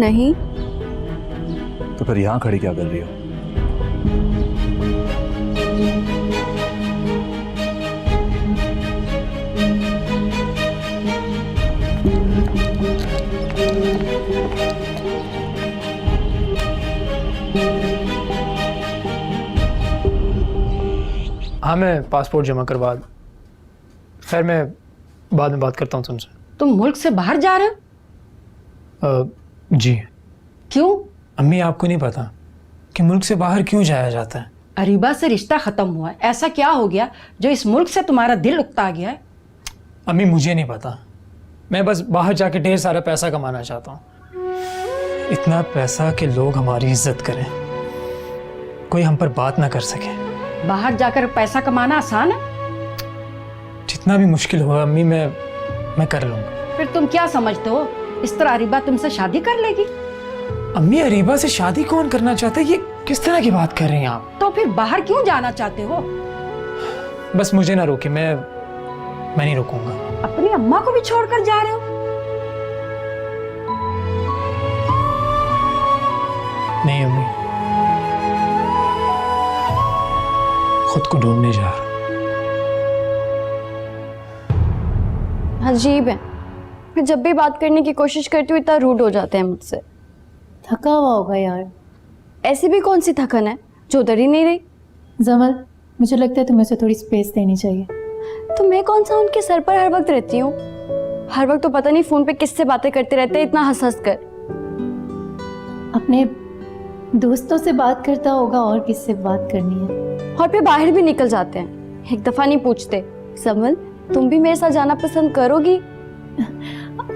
नहीं। तो फिर यहाँ खड़ी क्या कर रही हो? हाँ, मैं पासपोर्ट जमा करवा। खैर, मैं बाद में बात करता हूँ तुमसे। तुम मुल्क से बाहर जा रहे हो? जी। क्यों? अम्मी, आपको नहीं पता कि मुल्क से बाहर क्यों जाया जाता है? अरीबा से रिश्ता खत्म हुआ है, ऐसा क्या हो गया जो इस मुल्क से तुम्हारा दिल उकता गया है? अम्मी, मुझे नहीं पता, मैं बस बाहर जाके ढेर सारा पैसा कमाना चाहता हूँ। इतना पैसा कि लोग हमारी इज्जत करें, कोई हम पर बात ना कर सके। बाहर जाकर पैसा कमाना आसान है? जितना भी मुश्किल होगा अम्मी, मैं कर लूँगा। फिर तुम क्या समझते हो, इस तरह अरीबा तुमसे शादी कर लेगी? अम्मी, अरीबा से शादी कौन करना चाहता है? ये किस तरह की बात कर रही हैं आप? तो फिर बाहर क्यों जाना चाहते हो? बस मुझे ना रोके, मैं नहीं रुकूंगा। अपनी अम्मा को भी छोड़कर जा रहे हो? नहीं अम्मी, खुद को ढूंढने जा रहा। अजीब है, मैं जब भी बात करने की कोशिश करती हूँ इतना रूड हो जाते हैं मुझसे। थका हुआ होगा यार। ऐसी भी कौन सी थकन है जो उधर ही नहीं रही? जमल, मुझे लगता है तुम्हें उसे थोड़ी स्पेस देनी चाहिए। तो मैं कौन सा उनके सर पर हर वक्त रहती हूँ? हर वक्त तो पता नहीं फोन पे किससे बातें करते रहते हैं, इतना हंस हंस कर। अपने दोस्तों से बात करता होगा, और किससे बात करनी है। और फिर बाहर भी निकल जाते हैं, एक दफा नहीं पूछते। जमल, तुम भी मेरे साथ जाना पसंद करोगी?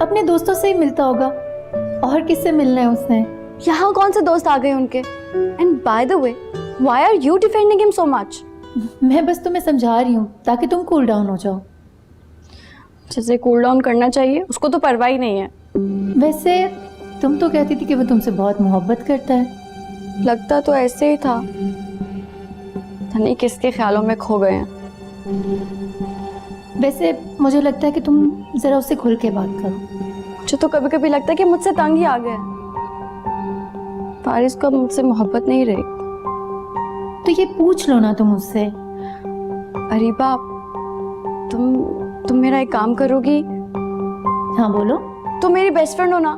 अपने दोस्तों से ही मिलता होगा, और किससे मिलना है उसने? यहाँ कौन से दोस्त आ गए उनके? And by the way, Why are you defending him so much? मैं बस तुम्हें समझा रही हूँ ताकि तुम कूल डाउन हो जाओ। जिसे कूल डाउन करना चाहिए उसको तो परवाह ही नहीं है। वैसे तुम तो कहती थी कि वो तुमसे बहुत मोहब्बत करता है। लगता तो ऐसे ही था, पता नहीं किसके ख्यालों में खो गए हैं। वैसे मुझे लगता है कि तुम जरा उससे खुल के बात करो। मुझे तो कभी कभी लगता है कि मुझसे तंग ही आ गया। फारिस को मुझसे मोहब्बत नहीं रही। तो ये पूछ लो ना तुम उससे। अरीबा, तुम मेरा एक काम करोगी? हाँ बोलो। तुम मेरी बेस्ट फ्रेंड हो ना,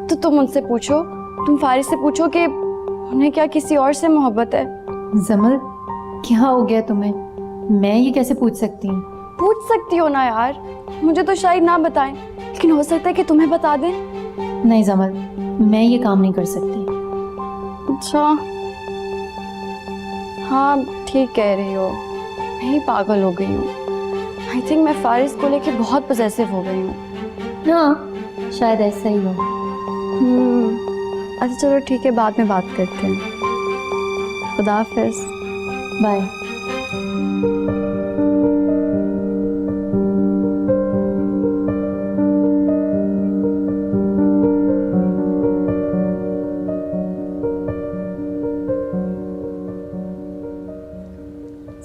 तो तुम उनसे पूछो, तुम फारिस से पूछो कि उन्हें क्या किसी और से मोहब्बत है। जमल, क्या हो गया तुम्हें? मैं ये कैसे पूछ सकती हूँ? पूछ सकती हो ना यार, मुझे तो शायद ना बताएं, लेकिन हो सकता है कि तुम्हें बता दें। नहीं जमल, मैं ये काम नहीं कर सकती। अच्छा, हाँ ठीक कह रही हो, मैं ही पागल हो गई हूँ। आई थिंक मैं फारिस को लेके बहुत पॉसेसिव हो गई हूँ। हाँ शायद ऐसा ही हो। अच्छा चलो ठीक है, बाद में बात करते हैं। खुदा हाफिज़। बाय।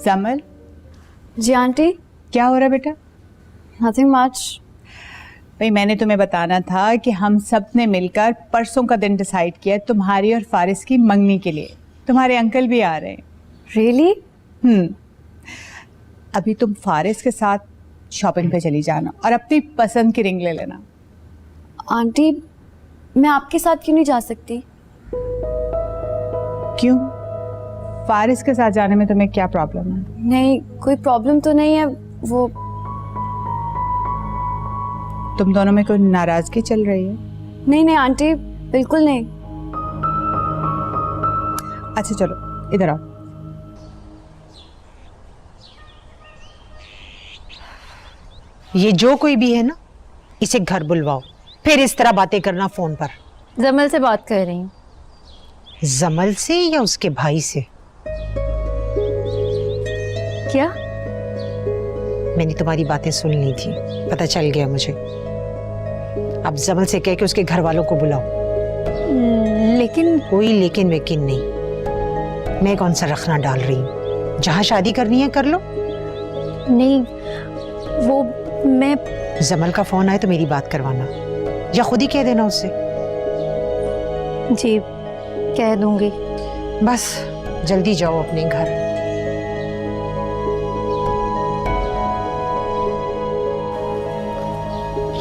जमल, जी आंटी। क्या हो रहा है बेटा? Nothing much. भाई मैंने तुम्हें बताना था कि हम सब ने मिलकर परसों का दिन डिसाइड किया तुम्हारी और फारिस की मंगनी के लिए। तुम्हारे अंकल भी आ रहे हैं। रियली? अभी तुम फारिस के साथ शॉपिंग पे चली जाना और अपनी पसंद की रिंग ले लेना। आंटी, मैं आपके साथ क्यों नहीं जा सकती? क्यों? फारिस के साथ जाने में तुम्हें क्या प्रॉब्लम है? नहीं, कोई प्रॉब्लम तो नहीं है। वो तुम दोनों में कोई नाराजगी चल रही है? नहीं आंटी, बिल्कुल नहीं। अच्छा चलो इधर आओ। ये जो कोई भी है ना, इसे घर बुलवाओ, फिर इस तरह बातें करना फोन पर। जमल से बात कर रही हूँ। जमल से या उसके भाई से? क्या? मैंने तुम्हारी बातें सुन ली थी, पता चल गया मुझे। अब जमल से कह के उसके घर वालों को बुलाओ। लेकिन कोई लेकिन वेकिन नहीं। मैं कौन सा रखना डाल रही हूँ, जहाँ शादी करनी है कर लो। नहीं, वो मैं जमल का फोन आए तो मेरी बात करवाना, या खुद ही कह देना उससे। जी कह दूंगी। बस जल्दी जाओ अपने घर।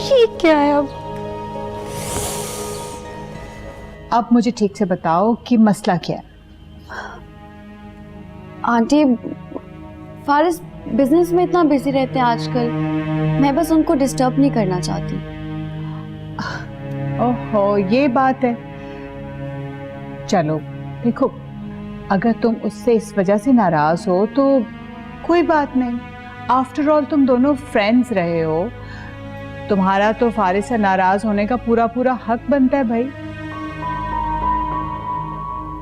ये क्या है अब मुझे ठीक से बताओ कि मसला क्या है? आंटी, फारिस बिजनेस में इतना बिजी रहते हैं आजकल, मैं बस उनको डिस्टर्ब नहीं करना चाहती। ओहो, ये बात है। चलो देखो, अगर तुम उससे इस वजह से नाराज हो तो कोई बात नहीं। आफ्टर ऑल तुम दोनों फ्रेंड्स रहे हो, तुम्हारा तो फारिस से नाराज होने का पूरा पूरा हक बनता है भाई।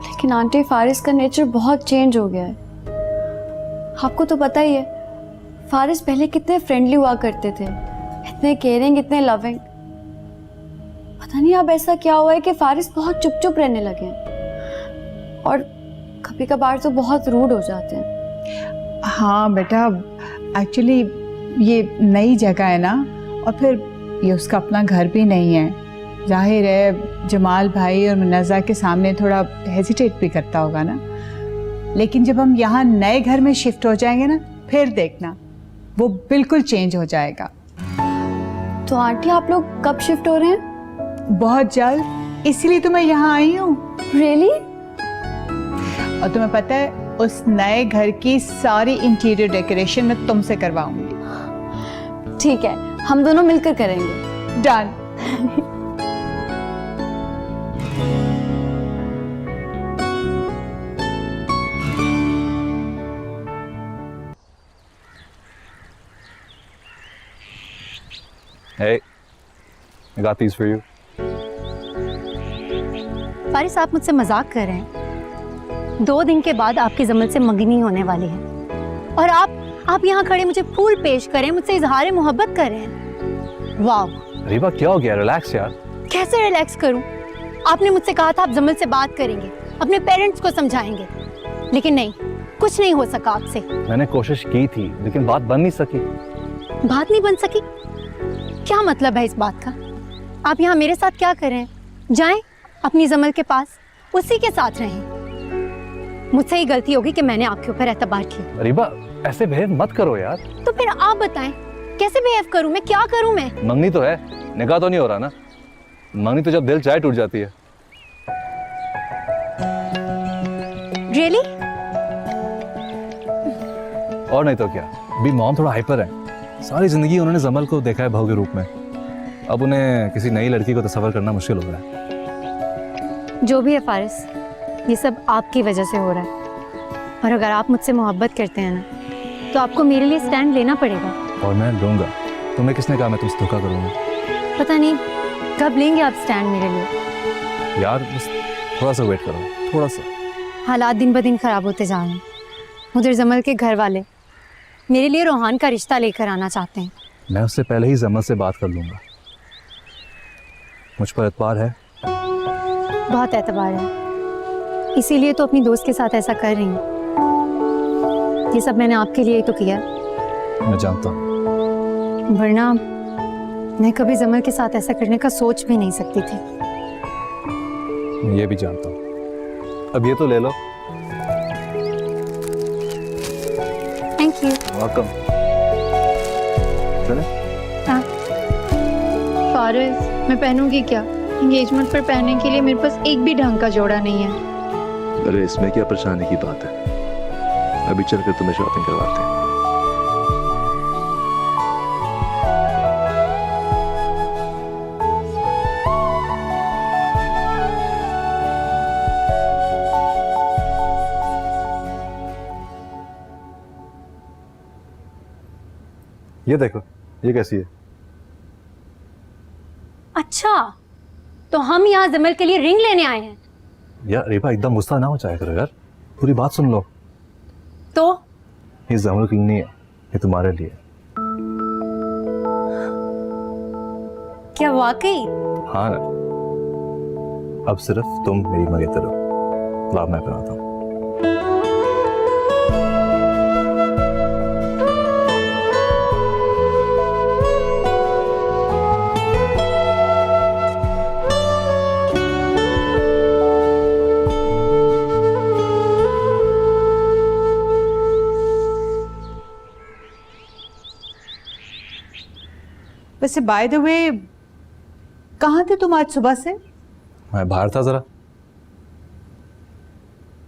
लेकिन आंटी, फारिस का नेचर बहुत चेंज हो गया है। आपको तो पता ही है, फारिस पहले कितने फ्रेंडली हुआ करते थे, इतने केयरिंग, इतने लविंग। पता नहीं अब ऐसा क्या हुआ है कि फारिस बहुत चुप चुप रहने लगे हैं और कभी कभार तो बहुत रूड हो जाते हैं। हाँ बेटा, एक्चुअली ये नई जगह है ना, और फिर ये उसका अपना घर भी नहीं है। जाहिर है जमाल भाई और मुन्नज़ा के सामने थोड़ा हेजिटेट भी करता होगा ना। लेकिन जब हम यहाँ नए घर में शिफ्ट हो जाएंगे ना, फिर देखना वो बिल्कुल चेंज हो जाएगा। तो आंटी, आप लोग कब शिफ्ट हो रहे हैं? बहुत जल्द, इसीलिए तो मैं यहाँ आई हूँ। रियली? और तुम्हें पता है, उस नए घर की सारी इंटीरियर डेकोरेशन मैं तुमसे करवाऊंगी। ठीक है, हम दोनों मिलकर करेंगे। Done. Hey, I got these for you. Faris, आप मुझसे मजाक कर रहे हैं? 2 दिन के बाद आपकी जमल से मंगनी होने वाली है और आप यहाँ खड़े मुझे फूल पेश करें, मुझसे इजहार मोहब्बत कर रहे हैं। वाह रीबा क्या हो गया? रिलैक्स यार। कैसे रिलैक्स करूं? आपने मुझसे कहा था आप जमल से बात करेंगे, अपने पेरेंट्स को समझाएंगे, लेकिन नहीं, कुछ नहीं हो सका आपसे। मैंने कोशिश की थी लेकिन बात बन नहीं सकी। बात नहीं बन सकी? क्या मतलब है इस बात का? आप यहाँ मेरे साथ क्या कर रहे हैं? जाएं अपनी जमल के पास, उसी के साथ रहें। मुझसे ही गलती होगी कि मैंने आपके ऊपर एतबार किया। रीबा ऐसे बिहेव मत करो यार। तो फिर आप बताएं कैसे बिहेव करूं मैं? क्या करूं मैं? मंगनी तो है, निकाह तो नहीं हो रहा ना। मंगनी तो जब दिल चाहे टूट जाती है। रियली? और नहीं तो क्या। अभी मॉम थोड़ा हाइपर है। सारी जिंदगी उन्होंने जमल को देखा है बहू के रूप में, अब उन्हें किसी नई लड़की को तस्वर करना मुश्किल हो रहा है। जो भी है फारिस, ये सब आपकी वजह से हो रहा है। और अगर आप मुझसे मोहब्बत करते हैं ना, तो आपको मेरे लिए स्टैंड लेना पड़ेगा। और मैं लूंगा। तुम्हें किसने कहा मैं तुमसे धोखा करूंगा? पता नहीं कब लेंगे आप स्टैंड मेरे लिए। यार बस थोड़ा सा वेट करो, थोड़ा सा। हालात दिन ब दिन खराब होते जा रहे हैं। उधर जमल के घर वाले मेरे लिए रोहान का रिश्ता लेकर आना चाहते हैं। मैं उससे पहले ही जमल से बात कर लूंगा। मुझ पर एतबार है? बहुत एतबार है, इसीलिए तो अपनी दोस्त के साथ ऐसा कर रही हूँ। ये सब मैंने आपके लिए ही तो किया। मैं जानता हूँ, वरना मैं कभी जमल के साथ ऐसा करने का सोच भी नहीं सकती थी। मैं ये भी जानता हूँ। अब ये तो ले लो। Thank you. वेलकम। चले? हाँ। फारिस, मैं पहनूंगी क्या? एंगेजमेंट पर पहनने के लिए मेरे पास एक भी ढंग का जोड़ा नहीं है। अरे इसमें क्या परेशानी की बात है? अभी चलकर तुम्हें शॉपिंग करवाते हैं। ये देखो, ये कैसी है? अच्छा, तो हम यहाँ जमल के लिए रिंग लेने आए हैं। यार रीबा एकदम गुस्सा ना हो जाया करो यार, पूरी बात सुन लो। तो ये जमल के लिए नहीं है, ये तुम्हारे लिए। क्या वाकई? हाँ ना। अब सिर्फ तुम मेरी मंगेतर हो। लाभ मैं पहनाता हूँ। वैसे बाय द वे, कहाँ थे तुम आज सुबह से? मैं बाहर था जरा।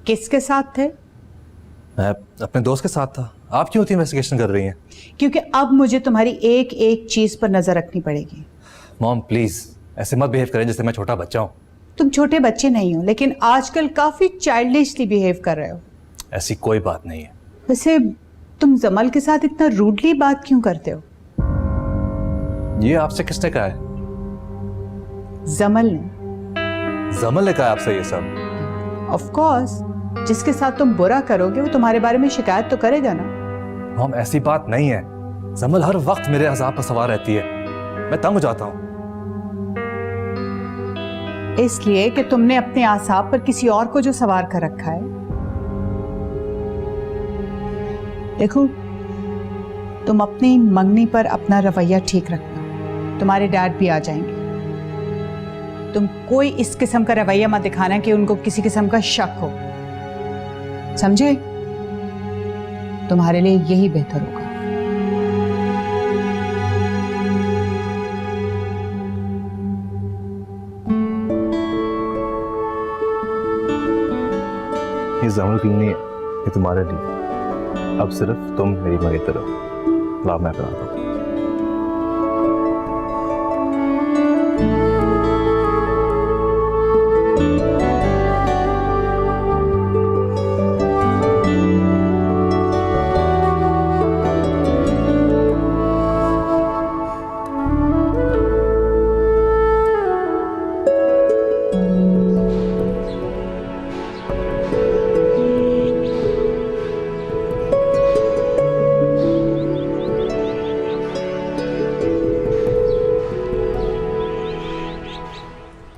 किसके साथ थे? मैं अपने दोस्त के साथ था। आप क्यों इतनी इन्वेस्टिगेशन कर रही हैं? क्योंकि अब मुझे तुम्हारी एक एक चीज पर नजर रखनी पड़ेगी। मॉम प्लीज ऐसे मत बिहेव करें जैसे मैं छोटा बच्चा हूँ। तुम छोटे बच्चे नहीं हो, लेकिन आजकल काफी चाइल्डिशली बिहेव कर रहे हो। ऐसी कोई बात नहीं है। वैसे तुम जमल के साथ इतना रूडली बात क्यों करते हो? ये आपसे किसने कहा है? जमल ने। जमल ने कहा आपसे ये सब? ऑफ कोर्स, जिसके साथ तुम बुरा करोगे वो तुम्हारे बारे में शिकायत तो करेगा ना। मॉम ऐसी बात नहीं है। जमल हर वक्त मेरे अज़ाब पर सवार रहती है, मैं तंग हो जाता हूँ। इसलिए कि तुमने अपने आसाब पर किसी और को जो सवार कर रखा है। देखो, तुम अपनी मंगनी पर अपना रवैया ठीक रखना, तुम्हारे डैड भी आ जाएंगे। तुम कोई इस किस्म का रवैया मत दिखाना कि उनको किसी किस्म का शक हो, समझे? तुम्हारे लिए यही बेहतर होगा। ये जमल के लिए नहीं है, ये तुम्हारे लिए। अब सिर्फ तुम मेरी मंगेतर हो। लाभ मैं पहनाता हूँ।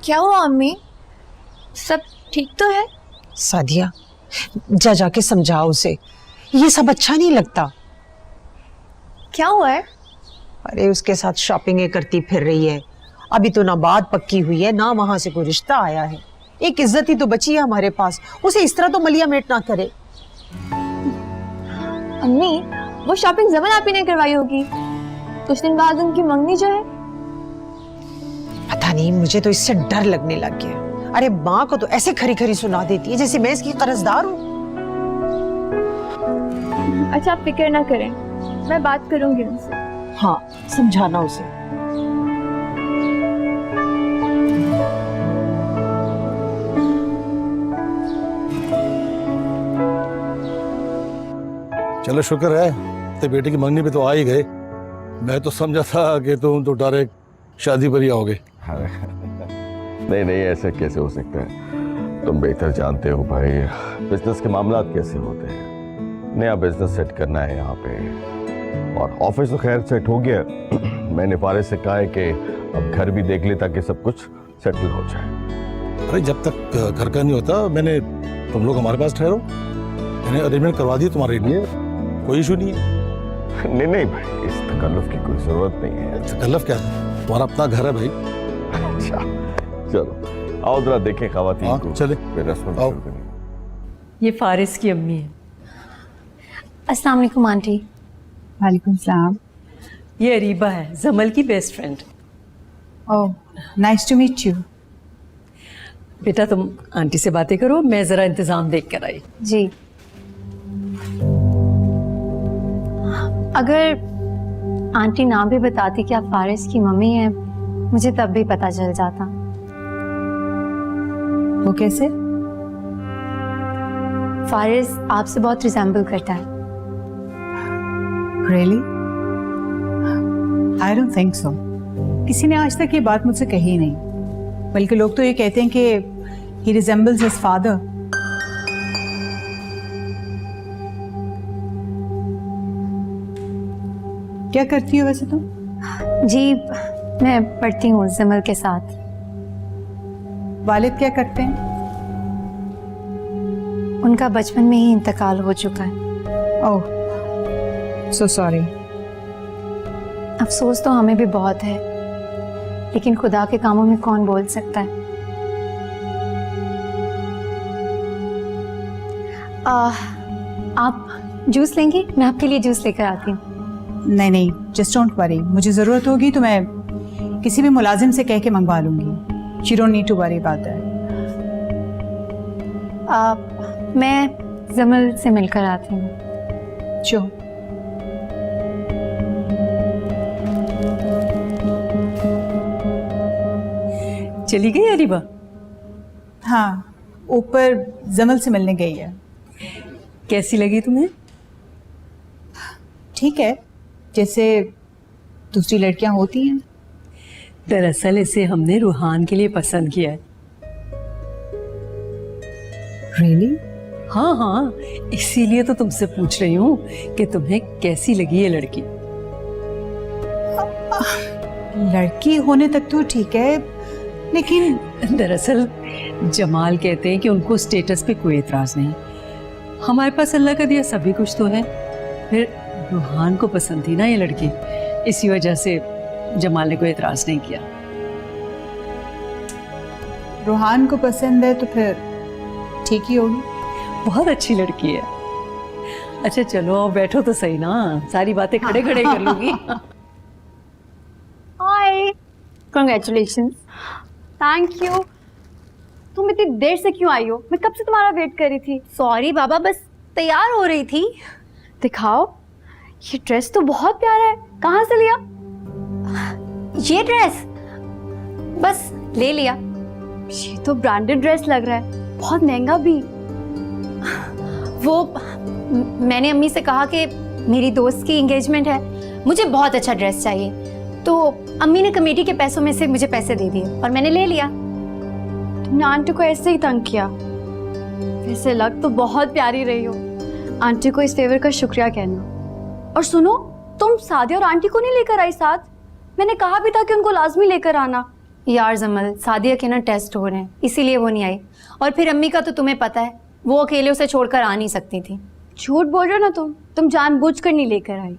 क्या हुआ अम्मी? सब ठीक तो है? सादिया, जा जाके समझाओ उसे, ये सब अच्छा नहीं लगता। क्या हुआ है? अरे उसके साथ शॉपिंग करती फिर रही है। अभी तो ना बात पक्की हुई है, ना वहां से कोई रिश्ता आया है। एक इज्जत ही तो बची है हमारे पास, उसे इस तरह तो मलिया मेट ना करे। अम्मी, वो शॉपिंग जमन आप ही ने करवाई होगी। कुछ दिन बाद उनकी मंगनी जो है। पता नहीं, मुझे तो इससे डर लगने लग गया। अरे माँ को तो ऐसे खरी खरी सुना देती है जैसे मैं इसकी कर्जदार हूँ। अच्छा, आप फिक्र ना करें, मैं बात करूंगी उनसे। हाँ, समझाना उसे। चलो शुक्र है तो बेटे की मंगनी पे तो आ ही गए। मैं तो समझा था कि तुम तो डायरेक्ट शादी पर ही आओगे। नहीं नहीं, ऐसे कैसे हो सकता है? तुम बेहतर जानते हो भाई, बिजनेस के मामला कैसे होते हैं। नया बिजनेस सेट करना है यहाँ पे, और ऑफिस तो खैर सेट हो गया। मैंने फारिस से कहा है कि अब घर भी देख ले ताकि सब कुछ सेटल हो जाए। अरे जब तक घर का नहीं होता, मैंने तुम लोग हमारे पास ठहरो, मैंने अरेंजमेंट करवा दी तुम्हारे लिए, कोई इशू नहीं है। नहीं नहीं भाई, इस तकल्लुफ की कोई जरूरत नहीं है। तकल्लुफ क्या है, तुम्हारा अपना घर है भाई। अच्छा चलो आओ जरा देखें खवातीन को। चले फिर रस्म शुरू करें। ये फारिस की अम्मी है। अस्सलाम वालेकुम आंटी। वालेकुम सलाम। ये अरीबा है, जमल की best friend. Oh, nice to meet you. बेटा तुम आंटी से बातें करो, मैं जरा इंतजाम देख कर आई। जी। अगर आंटी ना भी बताती कि आप फारिस की मम्मी हैं, मुझे तब भी पता चल जाता। वो कैसे? फारिस आपसे बहुत रिजेंबल करता है। Really? I don't think so. किसी ने आज तक ये बात मुझसे कही नहीं, बल्कि लोग तो ये कहते हैं कि he resembles his father. क्या करती हो वैसे तुम? जी, मैं पढ़ती हूँ जमल के साथ। वालिद क्या करते हैं? उनका बचपन में ही इंतकाल हो चुका है। ओह, so sorry. अफसोस तो हमें भी बहुत है, लेकिन खुदा के कामों में कौन बोल सकता है। आप जूस लेंगे? मैं आपके लिए जूस लेकर आती हूँ। नहीं नहीं, जस्ट डोंट वरी। मुझे ज़रूरत होगी तो मैं किसी भी मुलाजिम से कह के मंगवा लूँगी। You don't need to worry about that. मैं जमल से मिलकर आती हूँ। Sure. चली गई अरीबा? हाँ, ऊपर जमल से मिलने गई है। कैसी लगी तुम्हें? ठीक है, जैसे दूसरी लड़कियां होती हैं। दरअसल इसे हमने रूहान के लिए पसंद किया है। Really? हाँ हाँ, इसीलिए तो तुमसे पूछ रही हूँ कि तुम्हें कैसी लगी ये लड़की। लड़की होने तक तो ठीक है, लेकिन दरअसल जमाल कहते हैं कि उनको स्टेटस पे कोई एतराज नहीं। हमारे पास अल्लाह का दिया सभी कुछ तो है। फिर रूहान को पसंद थी ना ये लड़की, इसी वजह से जमाल ने कोई एतराज नहीं किया। रूहान को पसंद है तो फिर ठीक ही होगी। बहुत अच्छी लड़की है। अच्छा चलो अब बैठो तो सही ना, सारी बातें खड़े खड़े कर लूंगी। हाय, कांग्रेचुलेशन। Thank you. तुम इतनी देर से क्यों आई हो? मैं कब से तुम्हारा वेट कर रही थी। सॉरी बाबा, बस तैयार हो रही थी। दिखाओ, ये ड्रेस तो बहुत प्यारा है। कहाँ से लिया? ये ड्रेस बस ले लिया। ये तो ब्रांडेड ड्रेस लग रहा है, बहुत महंगा भी। वो मैंने अम्मी से कहा कि मेरी दोस्त की एंगेजमेंट है, मुझे बहुत अच्छा ड्रेस चाहिए, तो अम्मी ने कमेटी के पैसों में से मुझे पैसे दे दिए और मैंने ले लिया। तुमने आंटी को ऐसे ही तंग किया? वैसे लग तो बहुत प्यारी रही हो। आंटी को इस फेवर का शुक्रिया कहना। और सुनो, तुम सादिया और आंटी को नहीं लेकर आई साथ? मैंने कहा भी था कि उनको लाजमी लेकर आना। यार जमल, सादिया के ना टेस्ट हो रहे हैं इसीलिए वो नहीं आई। और फिर अम्मी का तो तुम्हें पता है, वो अकेले उसे छोड़कर आ नहीं सकती थी। झूठ बोल रहे हो ना तुम जानबूझकर नहीं लेकर आई,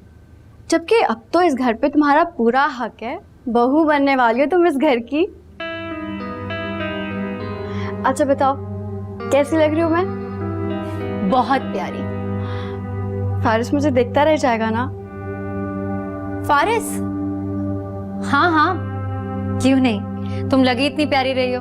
जबकि अब तो इस घर पे तुम्हारा पूरा हक है, बहू बनने वाली हो तुम इस घर की। अच्छा बताओ कैसी लग रही हूँ मैं? बहुत प्यारी। फारिस मुझे देखता रह जाएगा ना? फारिस? हाँ हाँ, क्यों नहीं, तुम लगी इतनी प्यारी रही हो।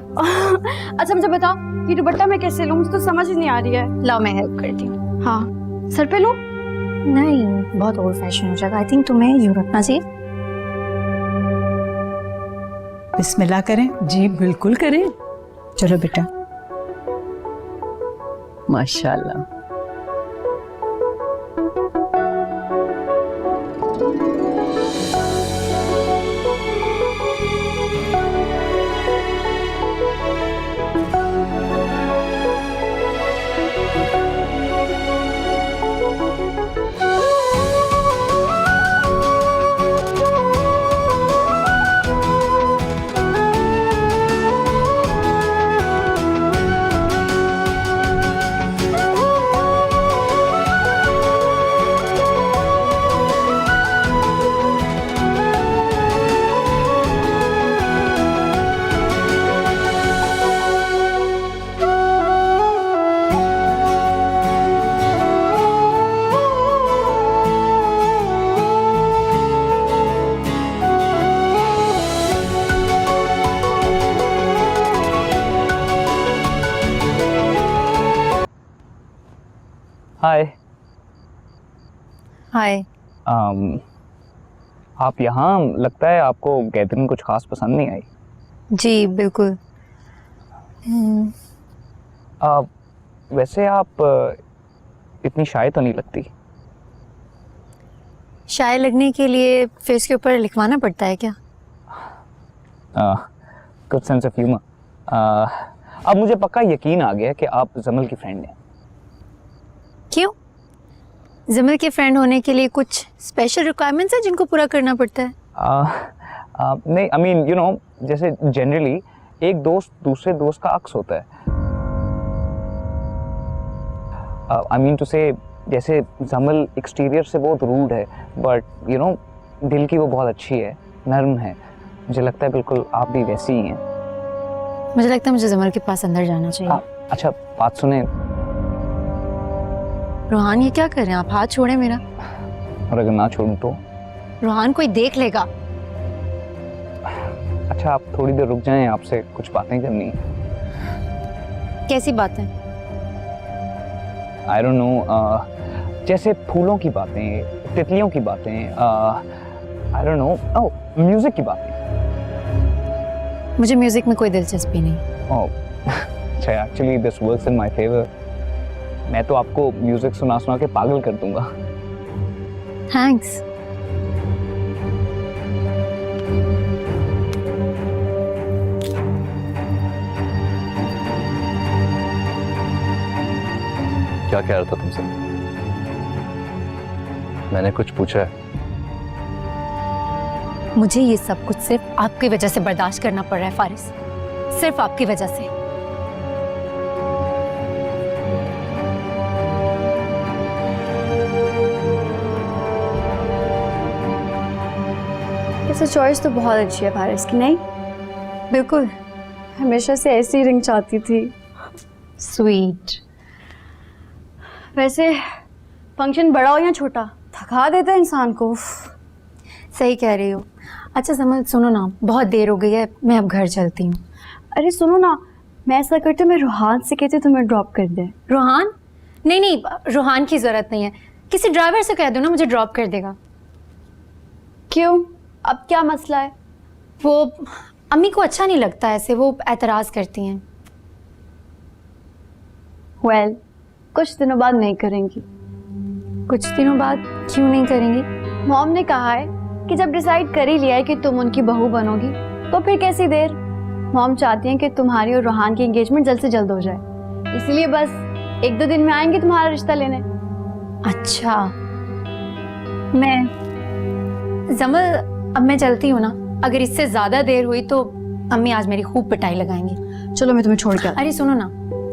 अच्छा मुझे बताओ ये दुपट्टा मैं कैसे लूँ, मुझे तो समझ ही नहीं आ रही है। लाओ मैं हेल्प करती हूँ। हाँ सर पे लूँ? नहीं, बहुत ओल्ड फैशन हो जाएगा। आई थिंक तुम्हें यूं रखना चाहिए। बिस्मिल्लाह करें। जी बिल्कुल करें। चलो बेटा। माशाल्लाह। हाय। हाय। आप यहाँ, लगता है आपको गैदरिंग कुछ खास पसंद नहीं आई। जी बिल्कुल। वैसे आप इतनी शाय तो नहीं लगती। शाय लगने के लिए फेस के ऊपर लिखवाना पड़ता है क्या? Good sense of humour. अब मुझे पक्का यकीन आ गया कि आप जमल की फ्रेंड हैं। क्यों? जमल के फ्रेंड होने के लिए कुछ स्पेशल रिक्वायरमेंट्स है जिनको पूरा करना पड़ता है? नहीं, आई मीन यू नो, जैसे जनरली एक दोस्त दूसरे दोस्त का अक्स होता है। आई मीन टू से, जैसे जमल एक्सटीरियर से बहुत रूड है, बट यू नो दिल की वो बहुत अच्छी है, नर्म है। मुझे लगता है बिल्कुल आप भी वैसी ही हैं। मुझे लगता है मुझे जमल के पास अंदर जाना चाहिए। अच्छा बात सुने। रोहान ये क्या कर रहे हैं आप? हाथ छोड़े मेरा। और अगर ना छोड़ूं तो? रोहान कोई देख लेगा। अच्छा आप थोड़ी देर रुक जाएं, आपसे कुछ बातें करनी है। कैसी बातें? आई डोंट नो, जैसे फूलों की बातें, तितलियों की बातें, I don't know, oh music की बातें। मुझे म्यूजिक में कोई दिलचस्पी नहीं। ओह अच्छा, actually this works in my favour. मैं तो आपको म्यूजिक सुना सुना के पागल कर दूंगा। थैंक्स। क्या कह रहा था तुमसे? मैंने कुछ पूछा है? मुझे ये सब कुछ सिर्फ आपकी वजह से बर्दाश्त करना पड़ रहा है फारिस, सिर्फ आपकी वजह से। वैसे चॉइस तो बहुत अच्छी है फारिस की, नहीं? बिल्कुल। हमेशा से ऐसी रिंग चाहती थी। स्वीट। वैसे फंक्शन बड़ा हो या छोटा, थका देता है इंसान को। सही कह रही हो। अच्छा समझ, सुनो ना, बहुत देर हो गई है, मैं अब घर चलती हूँ। अरे सुनो ना, मैं ऐसा करती हूँ, मैं रोहान से कहती हूँ तुम्हें ड्रॉप कर दे। रोहान? नहीं नहीं, रोहान की जरूरत नहीं है, किसी ड्राइवर से कह दो ना, मुझे ड्रॉप कर देगा। क्यों? अब क्या मसला है? वो अम्मी को अच्छा नहीं लगता ऐसे, वो एतराज़ करती हैं। वेल, कुछ दिनों बाद नहीं करेंगी। कुछ दिनों बाद क्यों नहीं करेंगी? मॉम ने कहा है कि जब डिसाइड कर ही लिया है कि तुम उनकी बहू बनोगी तो फिर कैसी देर। मॉम चाहती हैं कि तुम्हारी और रोहान की एंगेजमेंट जल्द से जल्द हो जाए, इसलिए बस 1-2 दिन में आएंगे तुम्हारा रिश्ता लेने। अच्छा, मैं जमल, अब मैं चलती हूँ ना, अगर इससे ज्यादा देर हुई तो अम्मी आज मेरी खूब पिटाई लगाएंगी। चलो मैं तुम्हें छोड़ के अरे सुनो ना,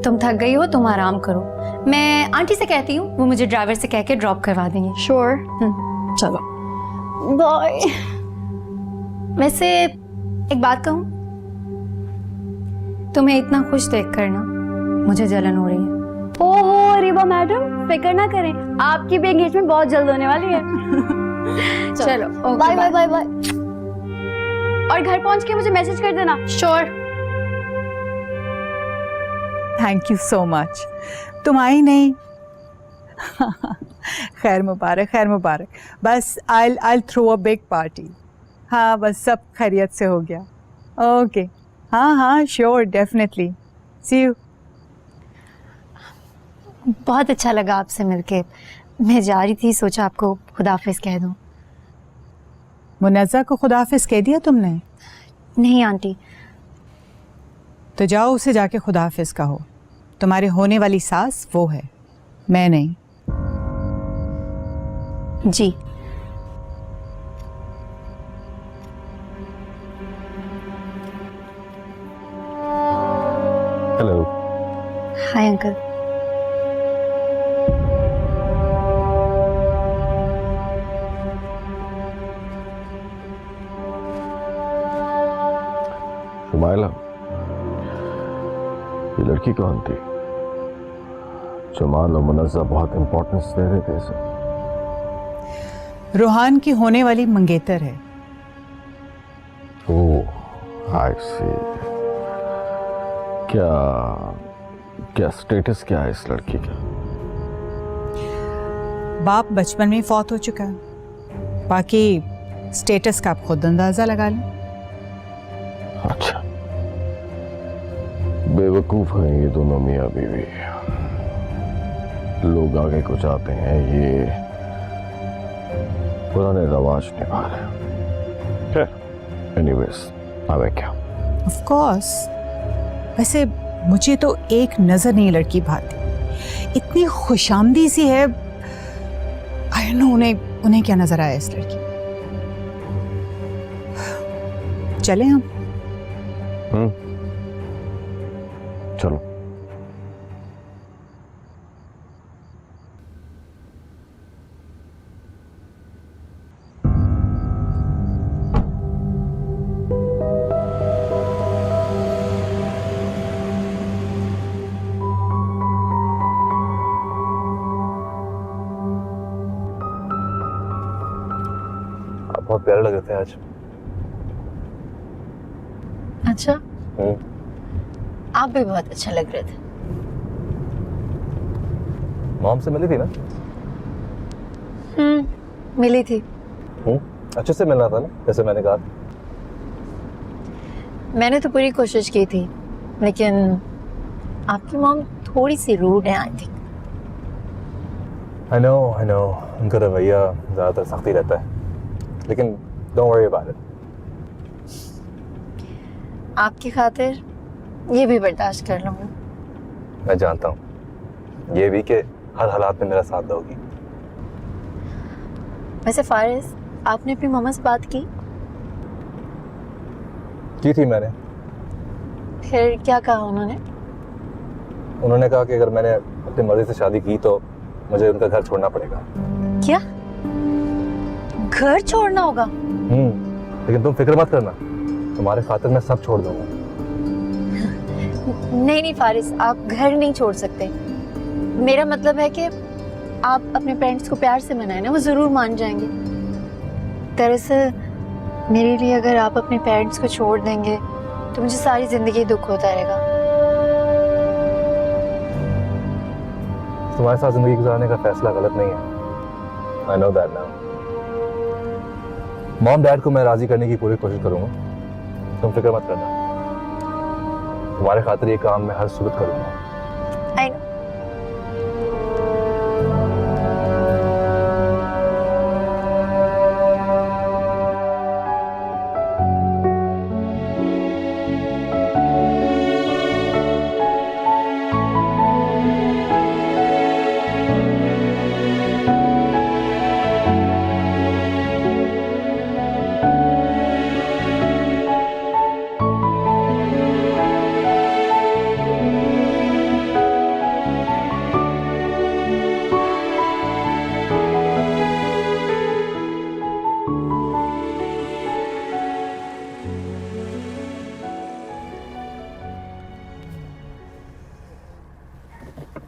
तुम थक गई हो, तुम आराम करो। मैं आंटी से कहती हूँ, वो मुझे ड्राइवर से कह के ड्रॉप करवा देंगे। श्योर। चलो बाय। वैसे एक बात कहूँ, तुम्हें इतना खुश देख कर ना मुझे जलन हो रही है। ओहो रिबा मैडम, फिक्र ना करें, आपकी भी एंगेजमेंट बहुत जल्द होने वाली है। चलो बाय बाय बाय बाय। और घर पहुंच के मुझे मैसेज कर देना। Sure. Thank you so much. तुम आई नहीं। खैर मुबारक, खैर मुबारक। बस I throw a big party. हाँ बस सब खैरियत से हो गया। ओके हाँ हाँ श्योर डेफिनेटली। C you. बहुत अच्छा लगा आपसे मिलके। मैं जा रही थी, सोचा आपको खुदाफिज कह दूं। मुनज़्ज़ा को खुदाफिज कह दिया तुमने? नहीं आंटी। तो जाओ उसे जाके खुदाफिज कहो। तुम्हारे होने वाली सास वो है, मैं नहीं। जी। हेलो। Hi uncle. शुमाइला, ये लड़की कौन थी? जमाल और मुनज़्ज़ा बहुत इंपॉर्टेंस दे रहे थे इसे। रूहान की होने वाली मंगेतर है। ओह आई सी। क्या क्या स्टेटस क्या है इस लड़की का? बाप बचपन में फौत हो चुका है, बाकी स्टेटस का आप खुद अंदाजा लगा लें। अच्छा, बेवकूफ हैं ये दोनों मियाँ बीवी। लोग आगे को जाते हैं, ये पुराने रवाज निभा रहे हैं। एनीवेज, आवे क्या? Of course. वैसे मुझे तो एक नजर नहीं लड़की भाती, इतनी खुशामदी सी है। आई नो उन्हें क्या नजर आया इस लड़की। चले हम? चलो। आप बहुत प्यारे लग रहे थे आज। अच्छा, आप भी बहुत अच्छा लग रहे थे। मॉम से मिली थी ना? मिली थी। अच्छे से मिलना था ना, जैसे मैंने कहा। मैंने तो पूरी कोशिश की थी, लेकिन आपकी मॉम थोड़ी सी रूड है आई थिंक। आई नो उनका रवैया ज़्यादातर सख्ती रहता है, लेकिन डोंट वरी अबाउट इट। आपकी खातिर ये भी बर्दाश्त कर लूँगी। मैं जानता हूँ, ये भी कि हर हालात में मेरा साथ दोगी। वैसे फारिस, आपने अपनी मम्मा से बात की थी मैंने। फिर क्या कहा उन्होंने? उन्होंने कहा कि अगर मैंने अपनी मर्जी से शादी की तो मुझे उनका घर छोड़ना पड़ेगा। क्या? घर छोड़ना होगा? लेकिन तुम फिक्र मत करना, तुम्हारे खातिर मैं सब छोड़ दूंगा। नहीं फारिस, आप घर नहीं छोड़ सकते। मेरा मतलब है कि आप अपने पेरेंट्स को प्यार से मनाएं ना, वो जरूर मान जाएंगे। दरअसल मेरे लिए अगर आप अपने पेरेंट्स को छोड़ देंगे तो मुझे सारी जिंदगी दुख होता रहेगा। तुम्हारे साथ जिंदगी गुजारने का फैसला गलत नहीं है। I know that now. Mom dad को मैं राजी करने की पूरी कोशिश करूंगा, तुम फिक्र मत करना। तुम्हारे खातिर ये काम मैं हर सूरत करूंगा। I know.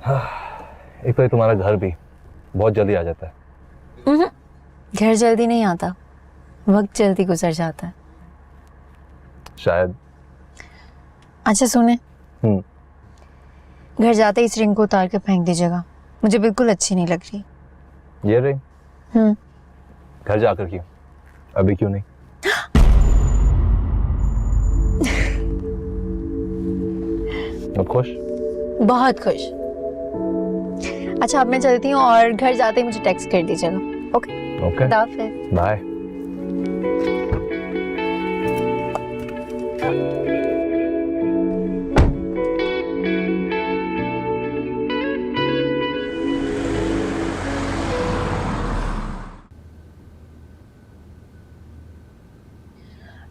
एक तो ये तुम्हारा घर भी बहुत जल्दी आ जाता है। घर जल्दी नहीं आता, वक्त जल्दी गुजर जाता है। शायद। अच्छा सुने, घर जाते ही इस रिंग को उतार के फेंक दीजिएगा, मुझे बिल्कुल अच्छी नहीं लग रही। ये रिंग घर जाकर क्यों, अभी क्यों नहीं? अब खुश? बहुत खुश। अच्छा अब मैं चलती हूँ और घर जाते ही मुझे टेक्स्ट कर दीजिएगा। ओके ओके, खुदा हाफिज़। बाय।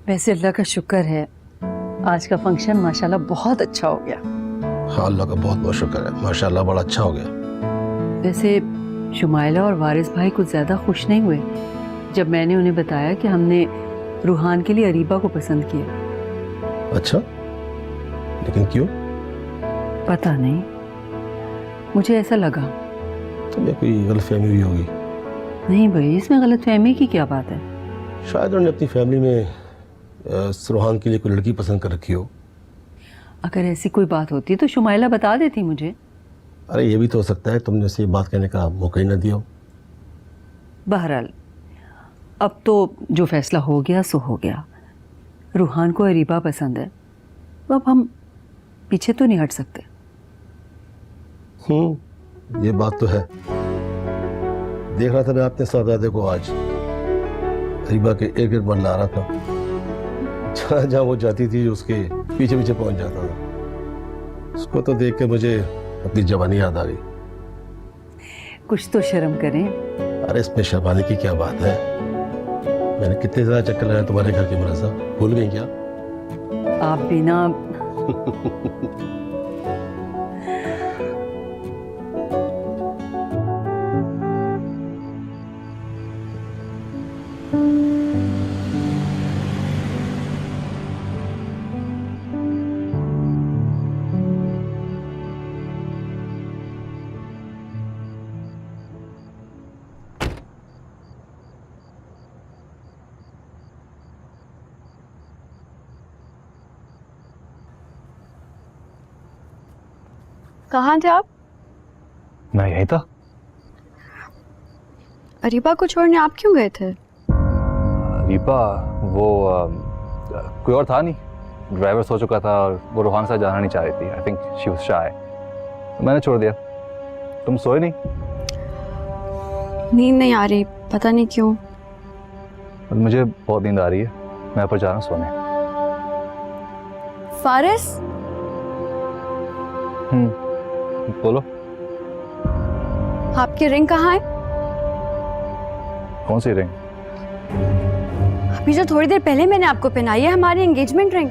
वैसे अल्लाह का शुक्र है आज का फंक्शन माशाल्लाह बहुत अच्छा हो गया। हाँ अल्लाह का बहुत बहुत शुक्र है, माशाल्लाह बड़ा अच्छा हो गया। वैसे शुमाइला और वारिस भाई कुछ ज़्यादा खुश नहीं हुए जब मैंने उन्हें बताया कि हमने रूहान के लिए अरीबा को पसंद किया। अच्छा, लेकिन क्यों? पता नहीं, मुझे ऐसा लगा। तुम्हें कोई गलतफहमी हुई होगी। नहीं भाई, इसमें गलतफहमी की क्या बात है? शायद उन्होंने अपनी फैमिली में रूहान के लिए कोई लड़की पसंद कर रखी हो। अगर ऐसी कोई बात होती तो शुमाइला बता देती मुझे। अरे ये भी तो हो सकता है तुमने उसे ये बात कहने का मौका ही ना दिया हो। बहरहाल अब तो जो फैसला हो गया सो हो गया। रूहान को अरीबा पसंद है, अब हम पीछे तो नहीं हट सकते। ये बात तो है। देख रहा था मैं अपने साहबजादे को आज अरीबा के इर्द गिर्द बदला रहा था, जहाँ जहाँ वो जाती थी उसके पीछे पीछे पहुंच जाता था। उसको तो देख के मुझे अपनी जवानी याद आ गई। कुछ तो शर्म करें। अरे इसमें शर्माने की क्या बात है? मैंने कितने ज़्यादा चक्कर लगाए तुम्हारे घर के मुराजा, भूल गई क्या? आप भी ना। कहाँ थे आप? मैं यहीं था। अरीबा को छोड़ने आप क्यों गए थे? अरीबा वो कोई और था नहीं, ड्राइवर सो चुका था और वो रूहान से जाना नहीं चाह रही थी। आई थिंक शी वाज शाय, मैंने छोड़ दिया। तुम सोए नहीं? नींद नहीं आ रही, पता नहीं क्यों। मुझे बहुत नींद आ रही है, मैं पर जा रहा हूँ सोने। फारिस? बोलो। आपकी रिंग कहाँ है? कौन सी रिंग? अभी जो थोड़ी देर पहले मैंने आपको पहनाई है, हमारी एंगेजमेंट रिंग।